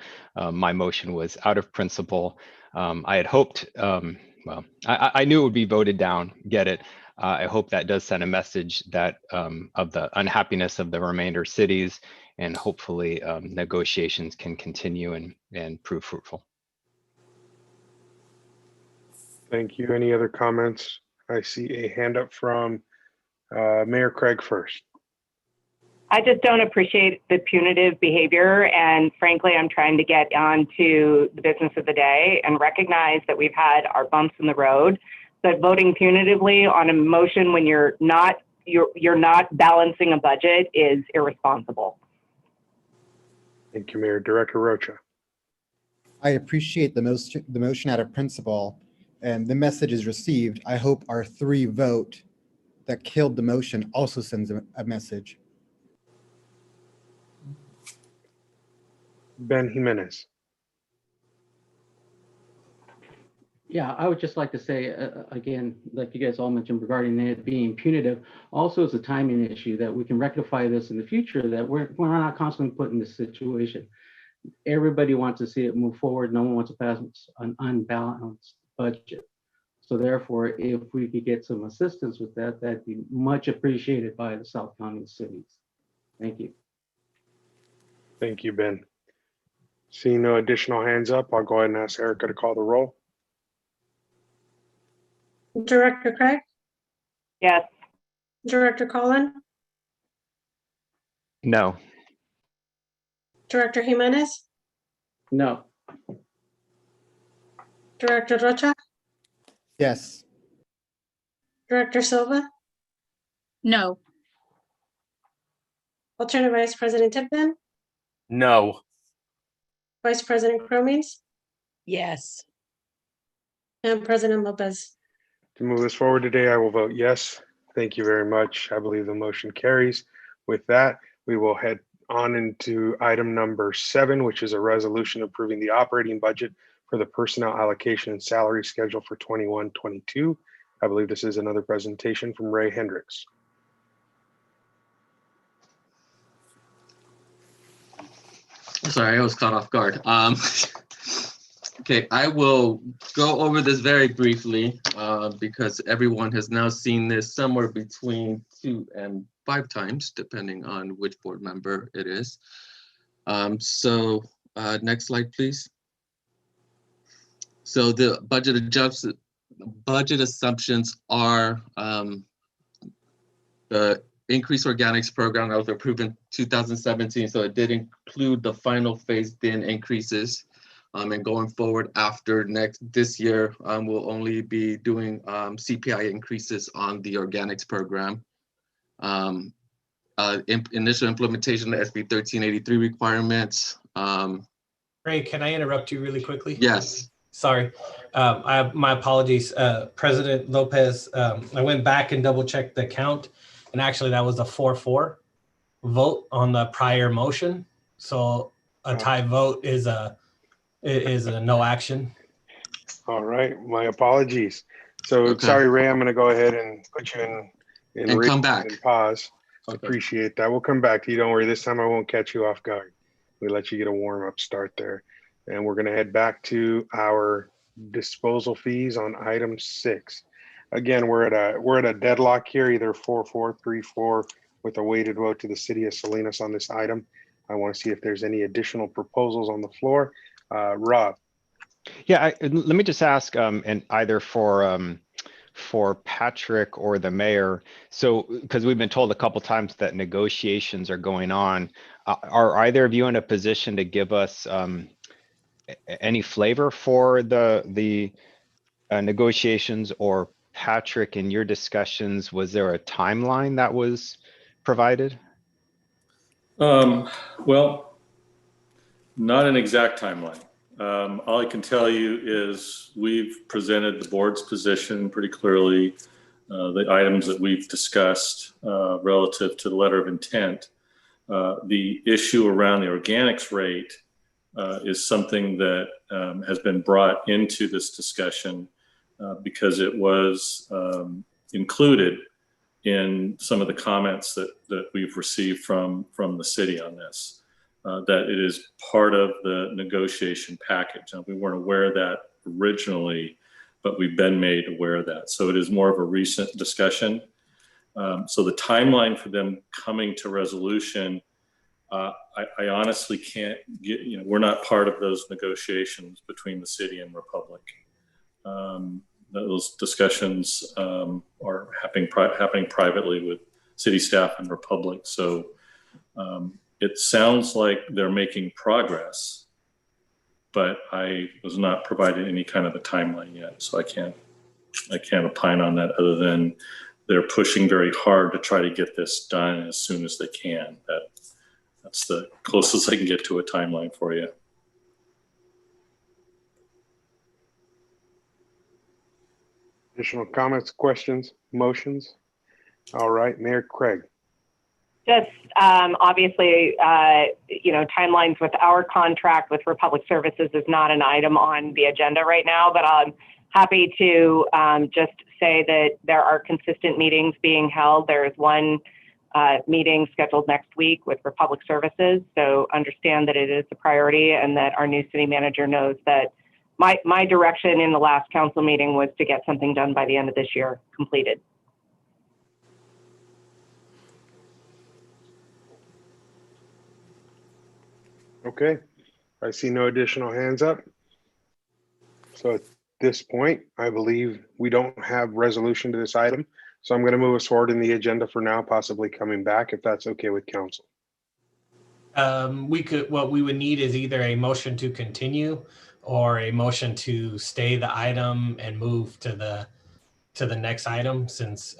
Speaker 13: My motion was out of principle. I had hoped, well, I knew it would be voted down, get it. I hope that does send a message that of the unhappiness of the remainder cities, and hopefully negotiations can continue and prove fruitful.
Speaker 3: Thank you. Any other comments? I see a hand up from Mayor Craig first.
Speaker 10: I just don't appreciate the punitive behavior. And frankly, I'm trying to get on to the business of the day and recognize that we've had our bumps in the road. But voting punitively on a motion when you're not balancing a budget is irresponsible.
Speaker 3: Thank you, Mayor. Director Rocha.
Speaker 11: I appreciate the motion out of principle, and the message is received. I hope our 3 vote that killed the motion also sends a message.
Speaker 3: Ben Jimenez.
Speaker 16: Yeah, I would just like to say, again, like you guys all mentioned regarding it being punitive, also it's a timing issue that we can rectify this in the future, that we're not constantly put in this situation. Everybody wants to see it move forward. No one wants to pass an unbalanced budget. So therefore, if we could get some assistance with that, that'd be much appreciated by the South County cities. Thank you.
Speaker 3: Thank you, Ben. Seeing no additional hands up, I'll go ahead and ask Erica to call the roll.
Speaker 4: Director Craig?
Speaker 10: Yes.
Speaker 4: Director Cullen?
Speaker 13: No.
Speaker 4: Director Jimenez?
Speaker 16: No.
Speaker 4: Director Rocha?
Speaker 11: Yes.
Speaker 4: Director Silva?
Speaker 5: No.
Speaker 4: Alternate Vice President Tipton?
Speaker 2: No.
Speaker 4: Vice President Cromings?
Speaker 7: Yes.
Speaker 4: And President Lopez.
Speaker 3: To move this forward today, I will vote yes. Thank you very much. I believe the motion carries. With that, we will head on into item number 7, which is a resolution approving the operating budget for the personnel allocation and salary schedule for 21-22. I believe this is another presentation from Ray Hendricks.
Speaker 6: Sorry, I was caught off guard. Okay, I will go over this very briefly because everyone has now seen this somewhere between 2 and 5 times, depending on which board member it is. Next slide, please. So the budget assumptions are the increased organics program that was approved in 2017. So it did include the final phased-in increases. And going forward after this year, we'll only be doing CPI increases on the organics program. Initial implementation of SB 1383 requirements.
Speaker 12: Ray, can I interrupt you really quickly?
Speaker 6: Yes.
Speaker 12: Sorry, my apologies. President Lopez, I went back and double checked the count, and actually that was a 4-4 vote on the prior motion. So a tie vote is a no action.
Speaker 3: All right, my apologies. So
Speaker 6: Okay.
Speaker 3: Sorry, Ray, I'm going to go ahead and put you in
Speaker 6: And come back.
Speaker 3: and pause.
Speaker 6: Okay.
Speaker 3: Appreciate that. We'll come back to you. Don't worry. This time I won't catch you off guard. We let you get a warm up start there. And we're going to head back to our disposal fees on item 6. Again, we're at a deadlock here, either 4-4, 3-4, with a weighted vote to the city of Salinas on this item. I want to see if there's any additional proposals on the floor. Rob.
Speaker 13: Yeah, let me just ask, and either for Patrick or the mayor. So, because we've been told a couple times that negotiations are going on, are either of you in a position to give us any flavor for the negotiations? Or Patrick, in your discussions, was there a timeline that was provided?
Speaker 9: Well, not an exact timeline. All I can tell you is we've presented the board's position pretty clearly, the items that we've discussed relative to the letter of intent. The issue around the organics rate is something that has been brought into this discussion because it was included in some of the comments that we've received from the city on this, that it is part of the negotiation package. Now, we weren't aware of that originally, but we've been made aware of that. So it is more of a recent discussion. So the timeline for them coming to resolution, I honestly can't get, we're not part of those negotiations between the city and Republic. Those discussions are happening privately with city staff and Republic. So it sounds like they're making progress, but I was not provided any kind of a timeline yet. So I can't opine on that other than they're pushing very hard to try to get this done as soon as they can. That's the closest I can get to a timeline for you.
Speaker 3: Additional comments, questions, motions? All right, Mayor Craig.
Speaker 10: Just obviously, timelines with our contract with Republic Services is not an item on the agenda right now, but I'm happy to just say that there are consistent meetings being held. There is one meeting scheduled next week with Republic Services. So understand that it is a priority and that our new city manager knows that my direction in the last council meeting was to get something done by the end of this year, completed.
Speaker 3: Okay, I see no additional hands up. So at this point, I believe we don't have resolution to this item. So I'm going to move us forward in the agenda for now, possibly coming back if that's okay with council.
Speaker 12: What we would need is either a motion to continue or a motion to stay the item and move to the next item since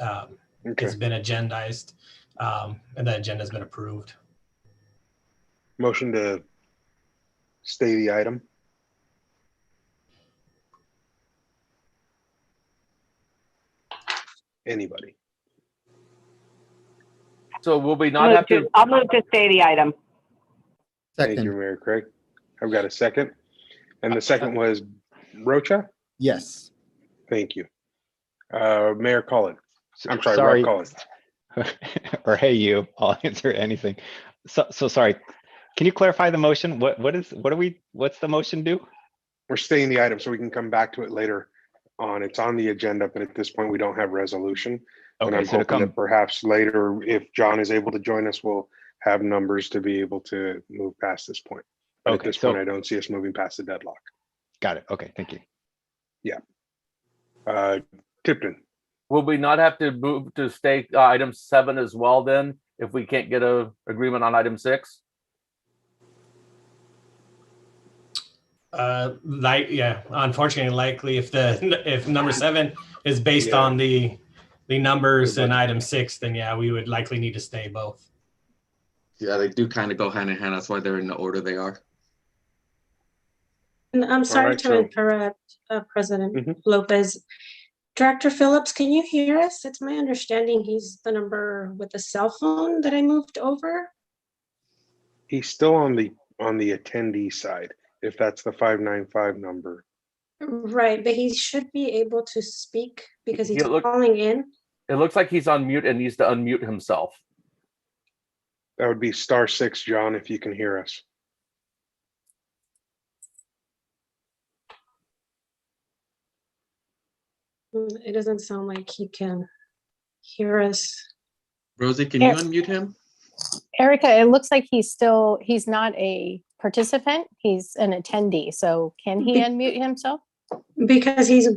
Speaker 12: it's been agendized and the agenda has been approved.
Speaker 3: Motion to stay the item. Anybody?
Speaker 2: So will we not have to?
Speaker 10: I'll move to stay the item.
Speaker 3: Thank you, Mayor Craig. I've got a second. And the second was Rocha?
Speaker 11: Yes.
Speaker 3: Thank you. Mayor Collins. I'm sorry, Rob Collins.
Speaker 13: Or hey, you, I'll answer anything. So sorry. Can you clarify the motion? What's the motion do?
Speaker 3: We're staying the item so we can come back to it later on. It's on the agenda, but at this point we don't have resolution.
Speaker 13: Okay,
Speaker 3: and I'm
Speaker 13: so
Speaker 3: hoping that perhaps later, if John is able to join us, we'll have numbers to be able to move past this point. But at this point, I don't see us moving past the deadlock.
Speaker 13: Got it. Okay, thank you.
Speaker 3: Yeah. Tipton.
Speaker 2: Will we not have to move to stay item 7 as well then, if we can't get a agreement on item 6?
Speaker 12: Unfortunately, likely if number 7 is based on the numbers in item 6, then yeah, we would likely need to stay both.
Speaker 6: Yeah, they do kind of go hand in hand. That's why they're in the order they are.
Speaker 4: And I'm sorry to interrupt, President Lopez. Director Phillips, can you hear us? It's my understanding he's the number with the cell phone that I moved over.
Speaker 3: He's still on the attendee side, if that's the 595 number.
Speaker 4: Right, but he should be able to speak because he's calling in.
Speaker 2: It looks like he's on mute and needs to unmute himself.
Speaker 3: That would be *6, John, if you can hear us.
Speaker 4: It doesn't sound like he can hear us.
Speaker 6: Rosie, can you unmute him?
Speaker 1: Erica, it looks like he's not a participant. He's an attendee. So can he unmute himself?
Speaker 4: Because he's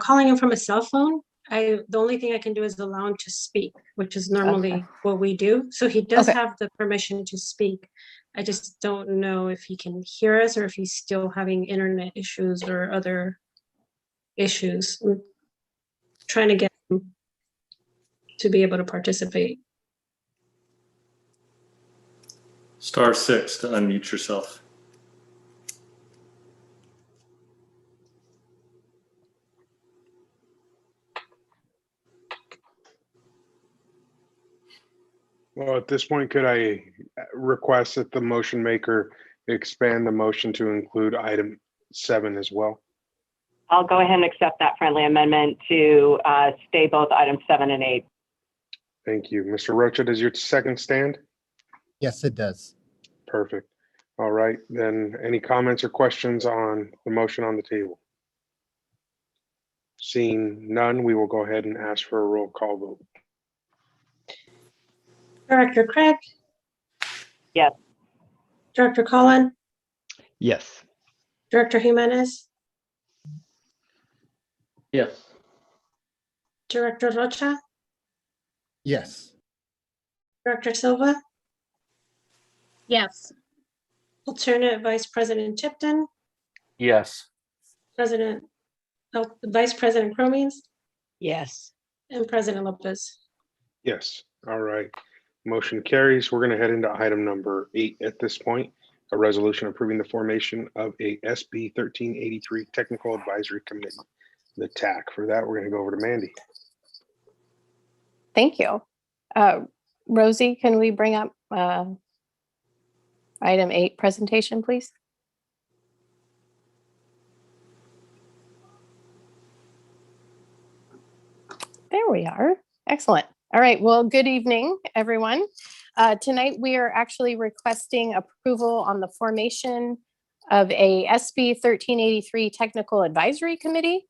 Speaker 4: calling in from a cell phone. The only thing I can do is allow him to speak, which is normally what we do. So he does have the permission to speak. I just don't know if he can hear us or if he's still having internet issues or other issues. I'm trying to get him to be able to participate.
Speaker 9: *6 to unmute yourself.
Speaker 3: Well, at this point, could I request that the motion maker expand the motion to include item 7 as well?
Speaker 10: I'll go ahead and accept that friendly amendment to stay both items 7 and 8.
Speaker 3: Thank you. Mr. Rocha, does your second stand?
Speaker 11: Yes, it does.
Speaker 3: Perfect. All right, then any comments or questions on the motion on the table? Seeing none, we will go ahead and ask for a roll call vote.
Speaker 4: Director Craig,
Speaker 10: Yes.
Speaker 4: Director Collin,
Speaker 13: Yes.
Speaker 4: Director Jimenez,
Speaker 16: Yes.
Speaker 4: Director Rocha,
Speaker 11: Yes.
Speaker 4: Director Silva,
Speaker 5: Yes.
Speaker 4: Alternate Vice President Tipton,
Speaker 2: Yes.
Speaker 4: Vice President Cromings,
Speaker 7: Yes.
Speaker 4: and President Lopez.
Speaker 3: Yes, all right. Motion carries. We're going to head into item number 8 at this point, a resolution approving the formation of a SB 1383 Technical Advisory Committee, the TAC. For that, we're going to go over to Mandy.
Speaker 1: Thank you. Rosie, can we bring up item 8 presentation, please? There we are. Excellent. All right. Well, good evening, everyone. Tonight, we are actually requesting approval on the formation of a SB 1383 Technical Advisory Committee.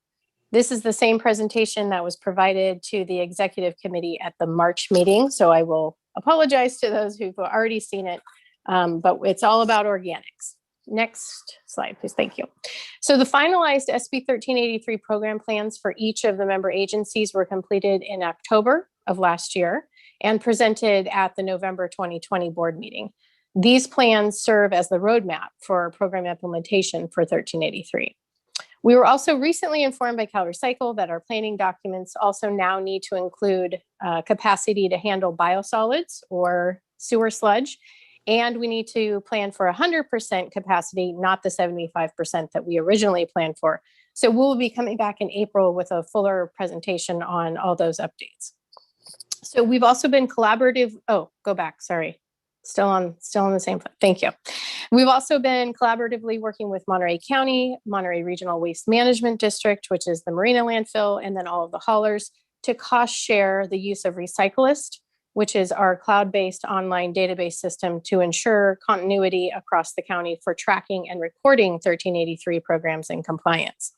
Speaker 1: This is the same presentation that was provided to the Executive Committee at the March meeting. So I will apologize to those who've already seen it, but it's all about organics. Next slide, please. Thank you. So the finalized SB 1383 program plans for each of the member agencies were completed in October of last year and presented at the November 2020 board meeting. These plans serve as the roadmap for program implementation for 1383. We were also recently informed by CalRecycle that our planning documents also now need to include capacity to handle biosolids or sewer sludge. And we need to plan for 100% capacity, not the 75% that we originally planned for. So we'll be coming back in April with a fuller presentation on all those updates. So we've also been collaborative. Oh, go back. Sorry. Still on the same. Thank you. We've also been collaboratively working with Monterey County, Monterey Regional Waste Management District, which is the Marina landfill, and then all of the haulers to cost share the use of Recyclist, which is our cloud-based online database system to ensure continuity across the county for tracking and recording 1383 programs in compliance.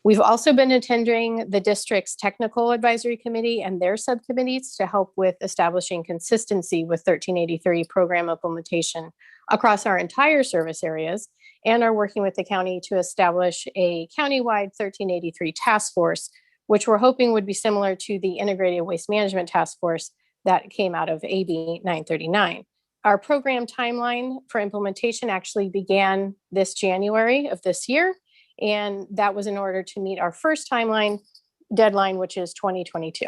Speaker 1: We've also been attending the district's technical advisory committee and their subcommittees to help with establishing consistency with 1383 program implementation across our entire service areas, and are working with the county to establish a countywide 1383 task force, which we're hoping would be similar to the Integrated Waste Management Task Force that came out of AB 939. Our program timeline for implementation actually began this January of this year, and that was in order to meet our first timeline deadline, which is 2022.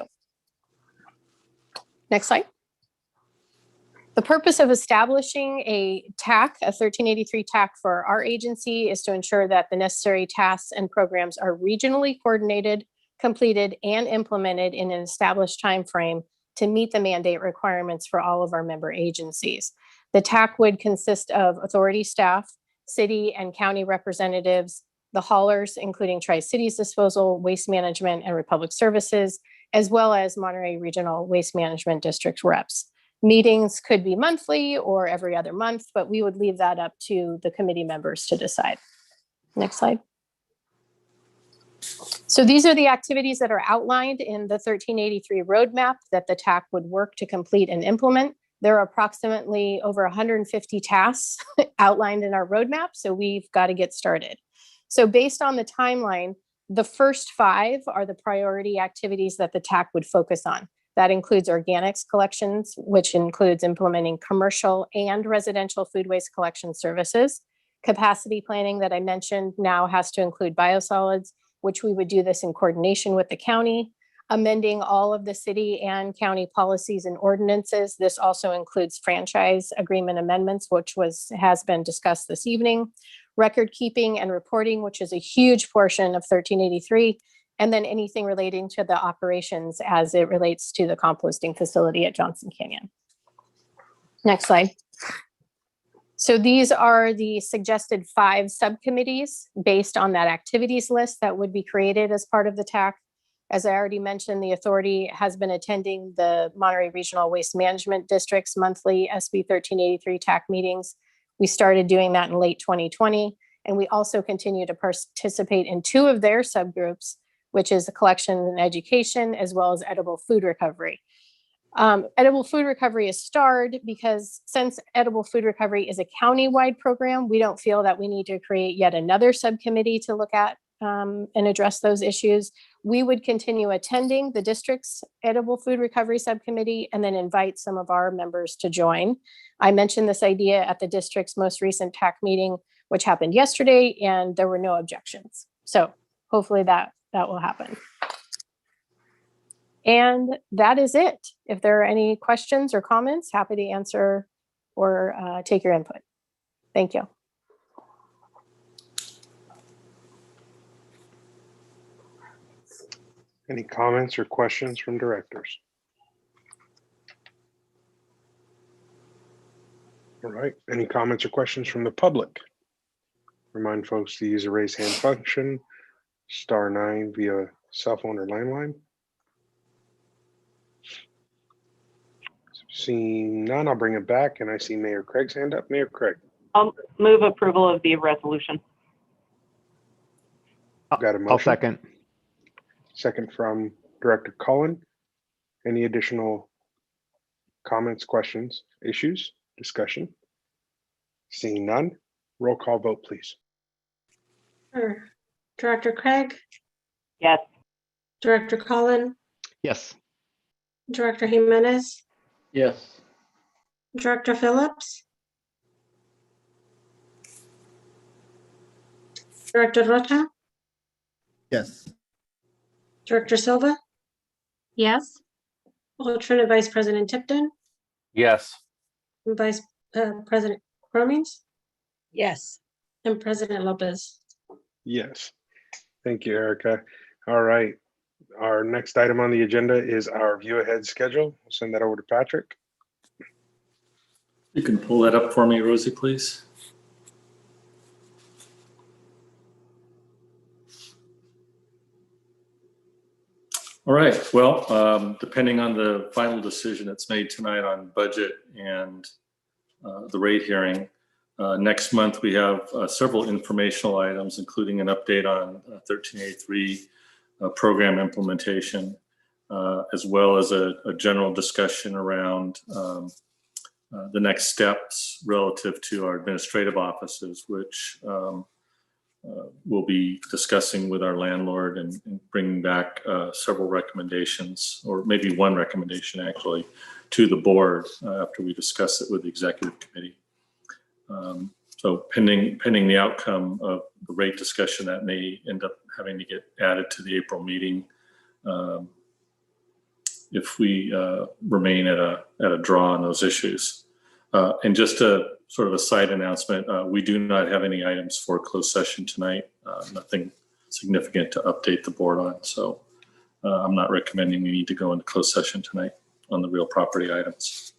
Speaker 1: Next slide. The purpose of establishing a TAC, a 1383 TAC for our agency, is to ensure that the necessary tasks and programs are regionally coordinated, completed, and implemented in an established time frame to meet the mandate requirements for all of our member agencies. The TAC would consist of authority staff, city and county representatives, the haulers, including Tri-Cities Disposal, Waste Management, and Republic Services, as well as Monterey Regional Waste Management District reps. Meetings could be monthly or every other month, but we would leave that up to the committee members to decide. Next slide. So these are the activities that are outlined in the 1383 roadmap that the TAC would work to complete and implement. There are approximately over 150 tasks outlined in our roadmap, so we've got to get started. So based on the timeline, the first 5 are the priority activities that the TAC would focus on. That includes organics collections, which includes implementing commercial and residential food waste collection services. Capacity planning that I mentioned now has to include biosolids, which we would do this in coordination with the county. amending all of the city and county policies and ordinances. This also includes franchise agreement amendments, which has been discussed this evening, record keeping and reporting, which is a huge portion of 1383, and then anything relating to the operations as it relates to the composting facility at Johnson Canyon. Next slide. So these are the suggested 5 subcommittees based on that activities list that would be created as part of the TAC. As I already mentioned, the authority has been attending the Monterey Regional Waste Management District's monthly SB 1383 TAC meetings. We started doing that in late 2020, and we also continue to participate in 2 of their subgroups, which is the collection and education, as well as edible food recovery. Edible food recovery is starred because since edible food recovery is a county-wide program, we don't feel that we need to create yet another subcommittee to look at and address those issues. We would continue attending the district's edible food recovery subcommittee and then invite some of our members to join. I mentioned this idea at the district's most recent TAC meeting, which happened yesterday, and there were no objections. So hopefully that will happen. And that is it. If there are any questions or comments, happy to answer or take your input. Thank you.
Speaker 3: Any comments or questions from directors? All right, any comments or questions from the public? Remind folks to use the raise hand function, *9 via cell phone or landline. Seeing none, I'll bring it back, and I see Mayor Craig's hand up. Mayor Craig.
Speaker 10: I'll move approval of the resolution.
Speaker 3: Got a motion?
Speaker 13: I'll second.
Speaker 3: Second from Director Cullen. Any additional comments, questions, issues, discussion? Seeing none, roll call vote, please.
Speaker 4: Sure. Director Craig?
Speaker 10: Yes.
Speaker 4: Director Cullen?
Speaker 13: Yes.
Speaker 4: Director Jimenez?
Speaker 16: Yes.
Speaker 4: Director Phillips? Director Rota?
Speaker 11: Yes.
Speaker 4: Director Silva?
Speaker 5: Yes.
Speaker 4: Alternate Vice President Tipton?
Speaker 2: Yes.
Speaker 4: And Vice President Cromings?
Speaker 7: Yes.
Speaker 4: And President Lopez?
Speaker 3: Yes. Thank you, Erica. All right. Our next item on the agenda is our view ahead schedule. We'll send that over to Patrick.
Speaker 9: You can pull that up for me, Rosie, please. All right. Well, depending on the final decision that's made tonight on budget and the rate hearing, next month we have several informational items, including an update on 1383 program implementation, as well as a general discussion around the next steps relative to our administrative offices, which we'll be discussing with our landlord and bringing back several recommendations, or maybe one recommendation actually, to the board after we discuss it with the executive committee. So pending the outcome of the rate discussion, that may end up having to get added to the April meeting if we remain at a draw on those issues. And just a sort of a side announcement, we do not have any items for closed session tonight, nothing significant to update the board on. So I'm not recommending we need to go into closed session tonight on the real property items.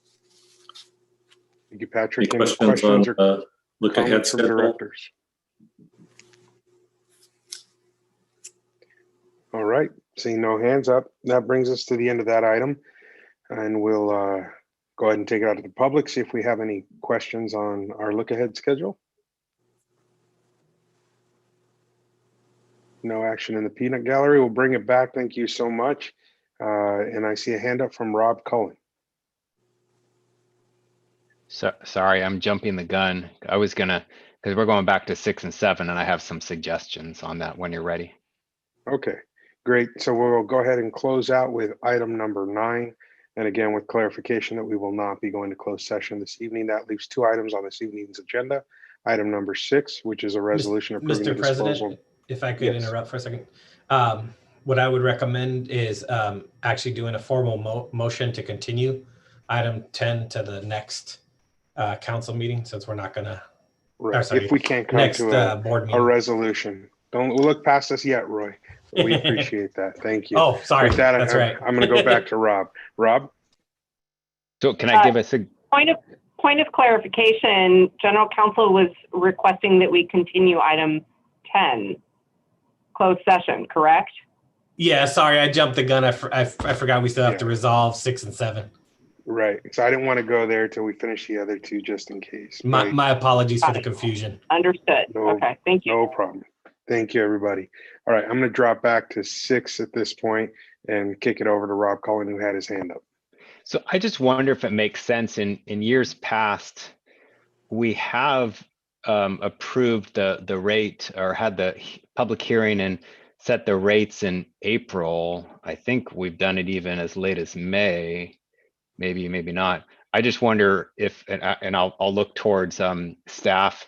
Speaker 3: Thank you, Patrick.
Speaker 9: Any questions on look ahead
Speaker 3: from
Speaker 9: schedule?
Speaker 3: directors? All right, seeing no hands up, that brings us to the end of that item, and we'll go ahead and take it out to the public, see if we have any questions on our look ahead schedule. No action in the peanut gallery. We'll bring it back. Thank you so much. And I see a hand up from Rob Cullen.
Speaker 13: So sorry, I'm jumping the gun. I was gonna, because we're going back to 6 and 7, and I have some suggestions on that when you're ready.
Speaker 3: Okay, great. So we'll go ahead and close out with item number 9. And again, with clarification that we will not be going to closed session this evening. That leaves 2 items on this evening's agenda. Item number 6, which is a resolution approving the
Speaker 12: Mr. President,
Speaker 3: disposal.
Speaker 12: if I could
Speaker 3: Yes.
Speaker 12: interrupt for a second. what I would recommend is actually doing a formal motion to continue item 10 to the next council meeting, since we're not gonna,
Speaker 3: Right.
Speaker 12: sorry,
Speaker 3: If we can't come
Speaker 12: next
Speaker 3: to
Speaker 12: board
Speaker 3: a
Speaker 12: meeting.
Speaker 3: resolution. Don't look past us yet, Roy. We appreciate that. Thank you.
Speaker 12: Oh, sorry.
Speaker 3: With that,
Speaker 12: That's right.
Speaker 3: I'm going to go back to Rob. Rob?
Speaker 13: So can I give us a
Speaker 10: Point of clarification, General Counsel was requesting that we continue item 10, closed session, correct?
Speaker 12: Yeah, sorry, I jumped the gun. I forgot we still have to
Speaker 3: Yeah.
Speaker 12: resolve 6 and 7.
Speaker 3: Right. So I didn't want to go there till we finish the other two, just in case.
Speaker 12: My apologies for the confusion.
Speaker 10: Understood.
Speaker 3: No,
Speaker 10: okay, thank you.
Speaker 3: No problem. Thank you, everybody. All right, I'm going to drop back to 6 at this point and kick it over to Rob Cullen, who had his hand up.
Speaker 13: So I just wonder if it makes sense in years past, we have approved the rate or had the public hearing and set the rates in April. I think we've done it even as late as May, maybe not. I just wonder if, and I'll look towards staff,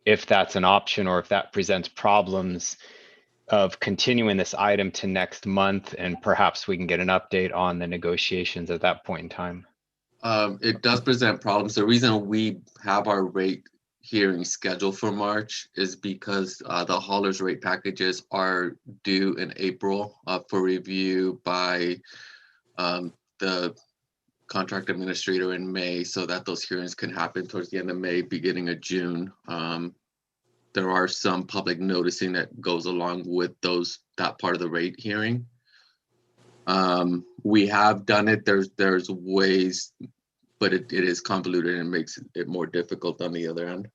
Speaker 13: if that's an option or if that presents problems of continuing this item to next month, and perhaps we can get an update on the negotiations at that point in time.
Speaker 6: It does present problems. The reason we have our rate hearing scheduled for March is because the haulers rate packages are due in April for review by the contract administrator in May, so that those hearings can happen towards the end of May, beginning of June. There are some public noticing that goes along with that part of the rate hearing. We have done it. There's ways, but it is convoluted and makes it more difficult on the other end.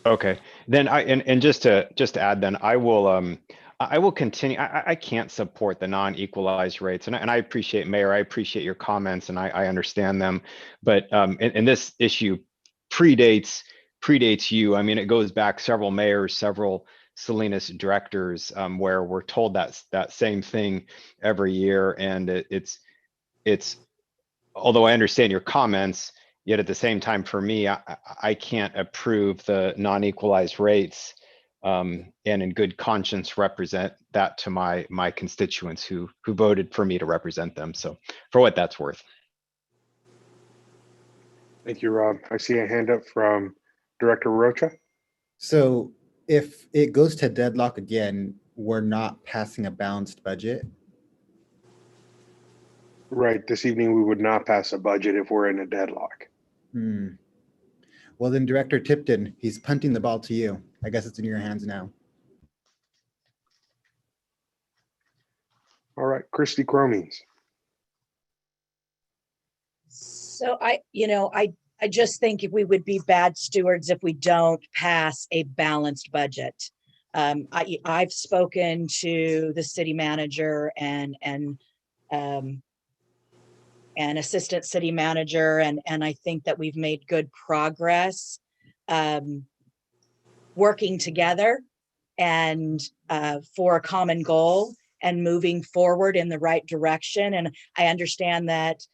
Speaker 13: Okay, then and just to add, then I will continue. I can't support the non-equalized rates, and I appreciate, Mayor, I appreciate your comments and I understand them, but and this issue predates you. I mean, it goes back several mayors, several Salinas directors, where we're told that same thing every year, and it's although I understand your comments, yet at the same time, for me, I can't approve the non-equalized rates and in good conscience represent that to my constituents who voted for me to represent them. So for what that's worth.
Speaker 3: Thank you, Rob. I see a hand up from Director Rocha.
Speaker 11: So if it goes to deadlock again, we're not passing a balanced budget.
Speaker 3: Right. This evening, we would not pass a budget if we're in a deadlock.
Speaker 11: Well, then Director Tipton, he's punting the ball to you. I guess it's in your hands now.
Speaker 3: All right, Christy Cromings.
Speaker 7: So I just think if we would be bad stewards if we don't pass a balanced budget. I've spoken to the city manager and assistant city manager, and I think that we've made good progress working together and for a common goal and moving forward in the right direction. And I understand that,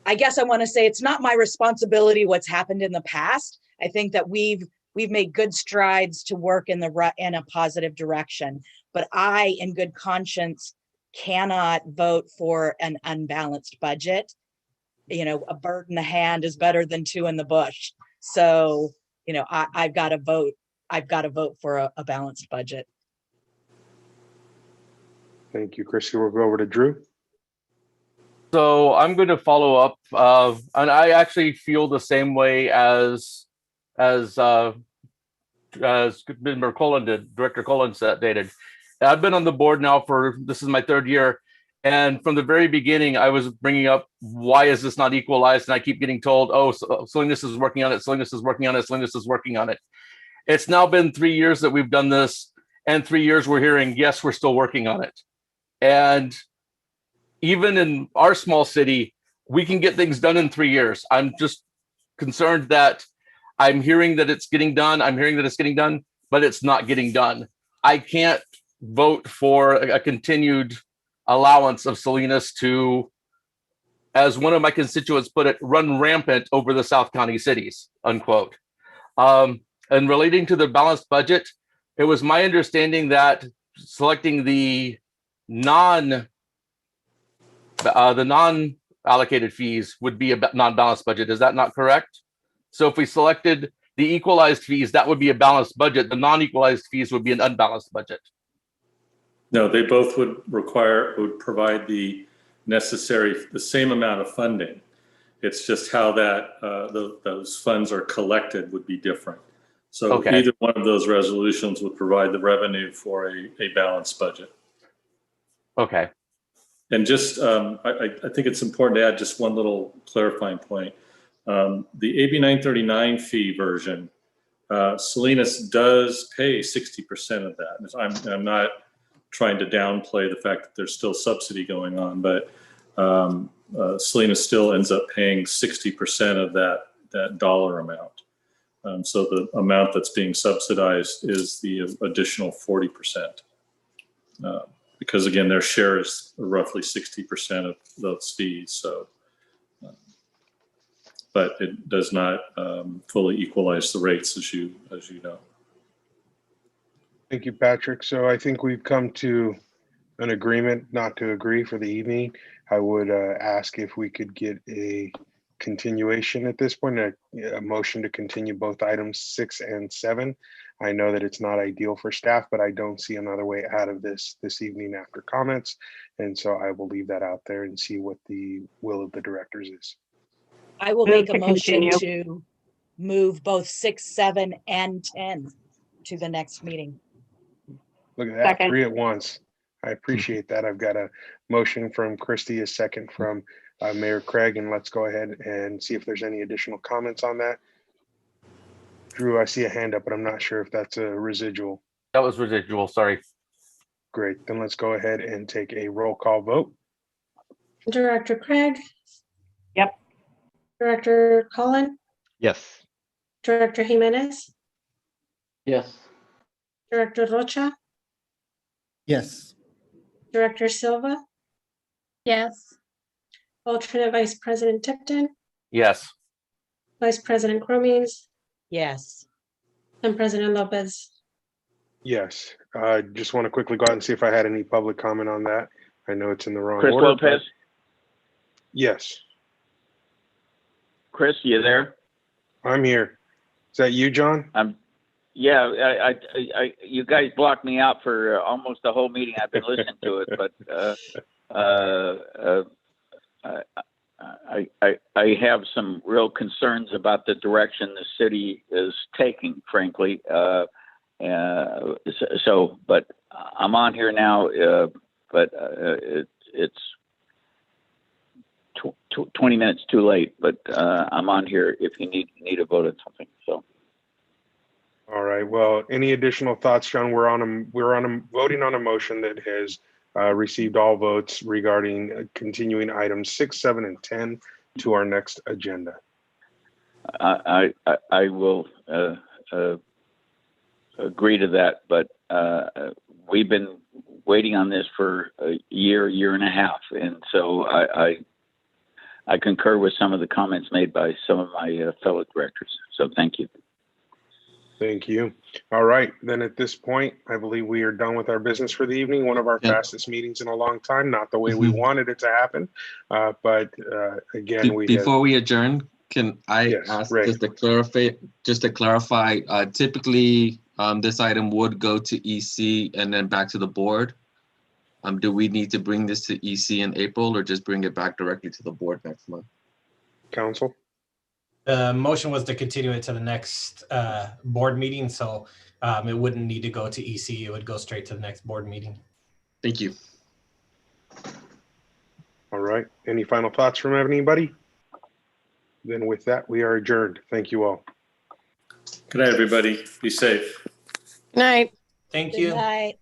Speaker 7: I guess I want to say it's not my responsibility what's happened in the past. I think that we've made good strides to work in a positive direction, but I, in good conscience, cannot vote for an unbalanced budget. A bird in the hand is better than two in the bush. So, I've got to vote. I've got to vote for a balanced budget.
Speaker 3: Thank you, Christy. We'll go over to Drew.
Speaker 2: So I'm going to follow up, and I actually feel the same way as Member Cullen did, Director Cullen stated. I've been on the board now this is my 3rd year, and from the very beginning, I was bringing up, why is this not equalized? And I keep getting told, oh, Salinas is working on it, Salinas is working on it, Salinas is working on it. It's now been 3 years that we've done this, and 3 years we're hearing, yes, we're still working on it. And even in our small city, we can get things done in 3 years. I'm just concerned that I'm hearing that it's getting done. I'm hearing that it's getting done, but it's not getting done. I can't vote for a continued allowance of Salinas to, as one of my constituents put it, run rampant over the South County cities, unquote. And relating to the balanced budget, it was my understanding that selecting the non-allocated fees would be a non-balanced budget. Is that not correct? So if we selected the equalized fees, that would be a balanced budget. The non-equalized fees would be an unbalanced budget.
Speaker 9: No, they both would provide the same amount of funding. It's just how that those funds are collected would be different. So either one of those resolutions would provide the revenue for a balanced budget.
Speaker 2: Okay.
Speaker 9: And just, I think it's important to add just one little clarifying point. The AB 939 fee version, Salinas does pay 60% of that. I'm not trying to downplay the fact that there's still subsidy going on, but Salinas still ends up paying 60% of that dollar amount. So the amount that's being subsidized is the additional 40%. Because again, their share is roughly 60% of those fees. So, but it does not fully equalize the rates, as you know.
Speaker 3: Thank you, Patrick. So I think we've come to an agreement not to agree for the evening. I would ask if we could get a continuation at this point, a motion to continue both items 6 and 7. I know that it's not ideal for staff, but I don't see another way out of this evening after comments. And so I will leave that out there and see what the will of the directors is.
Speaker 7: I will make a motion to move both 6, 7, and 10 to the next meeting.
Speaker 3: Look at that, 3 at once. I appreciate that. I've got a motion from Christy, a second from Mayor Craig, and let's go ahead and see if there's any additional comments on that. Drew, I see a hand up, but I'm not sure if that's a residual.
Speaker 2: That was residual, sorry.
Speaker 3: Great, then let's go ahead and take a roll call vote.
Speaker 4: Director Craig?
Speaker 10: Yep.
Speaker 4: Director Collin?
Speaker 13: Yes.
Speaker 4: Director Jimenez?
Speaker 16: Yes.
Speaker 4: Director Rocha?
Speaker 11: Yes.
Speaker 4: Director Silva?
Speaker 5: Yes.
Speaker 4: Alternate Vice President Tipton?
Speaker 2: Yes.
Speaker 4: Vice President Cromies?
Speaker 7: Yes.
Speaker 4: And President Lopez?
Speaker 3: Yes, I just want to quickly go out and see if I had any public comment on that. I know it's in the wrong
Speaker 17: Chris
Speaker 3: order.
Speaker 17: Lopez?
Speaker 3: Yes.
Speaker 17: Chris, you there?
Speaker 3: I'm here. Is that you, John?
Speaker 17: Yeah, you guys blocked me out for almost the whole meeting. I've been listening to it, but I have some real concerns about the direction the city is taking, frankly. But I'm on here now, but it's 20 minutes too late, but I'm on here if you need a vote on something. So.
Speaker 3: All right. Well, any additional thoughts, John? We're voting on a motion that has received all votes regarding continuing items 6, 7, and 10 to our next agenda.
Speaker 17: I will agree to that, but we've been waiting on this for a year and a half, and so I concur with some of the comments made by some of my fellow directors. So thank you.
Speaker 3: Thank you. All right, then at this point, I believe we are done with our business for the evening. One of our fastest meetings in a long time, not the way we wanted it to happen. But again,
Speaker 6: before we adjourn, can I ask just to clarify, typically this item would go to EC and then back to the board. Do we need to bring this to EC in April or just bring it back directly to the board next month?
Speaker 3: Council?
Speaker 12: The motion was to continue it to the next board meeting, so it wouldn't need to go to EC. It would go straight to the next board meeting.
Speaker 6: Thank you.
Speaker 3: All right. Any final thoughts from anybody? Then with that, we are adjourned. Thank you all.
Speaker 9: Good night, everybody. Be safe.
Speaker 1: Good night.
Speaker 12: Thank you.
Speaker 7: Good night.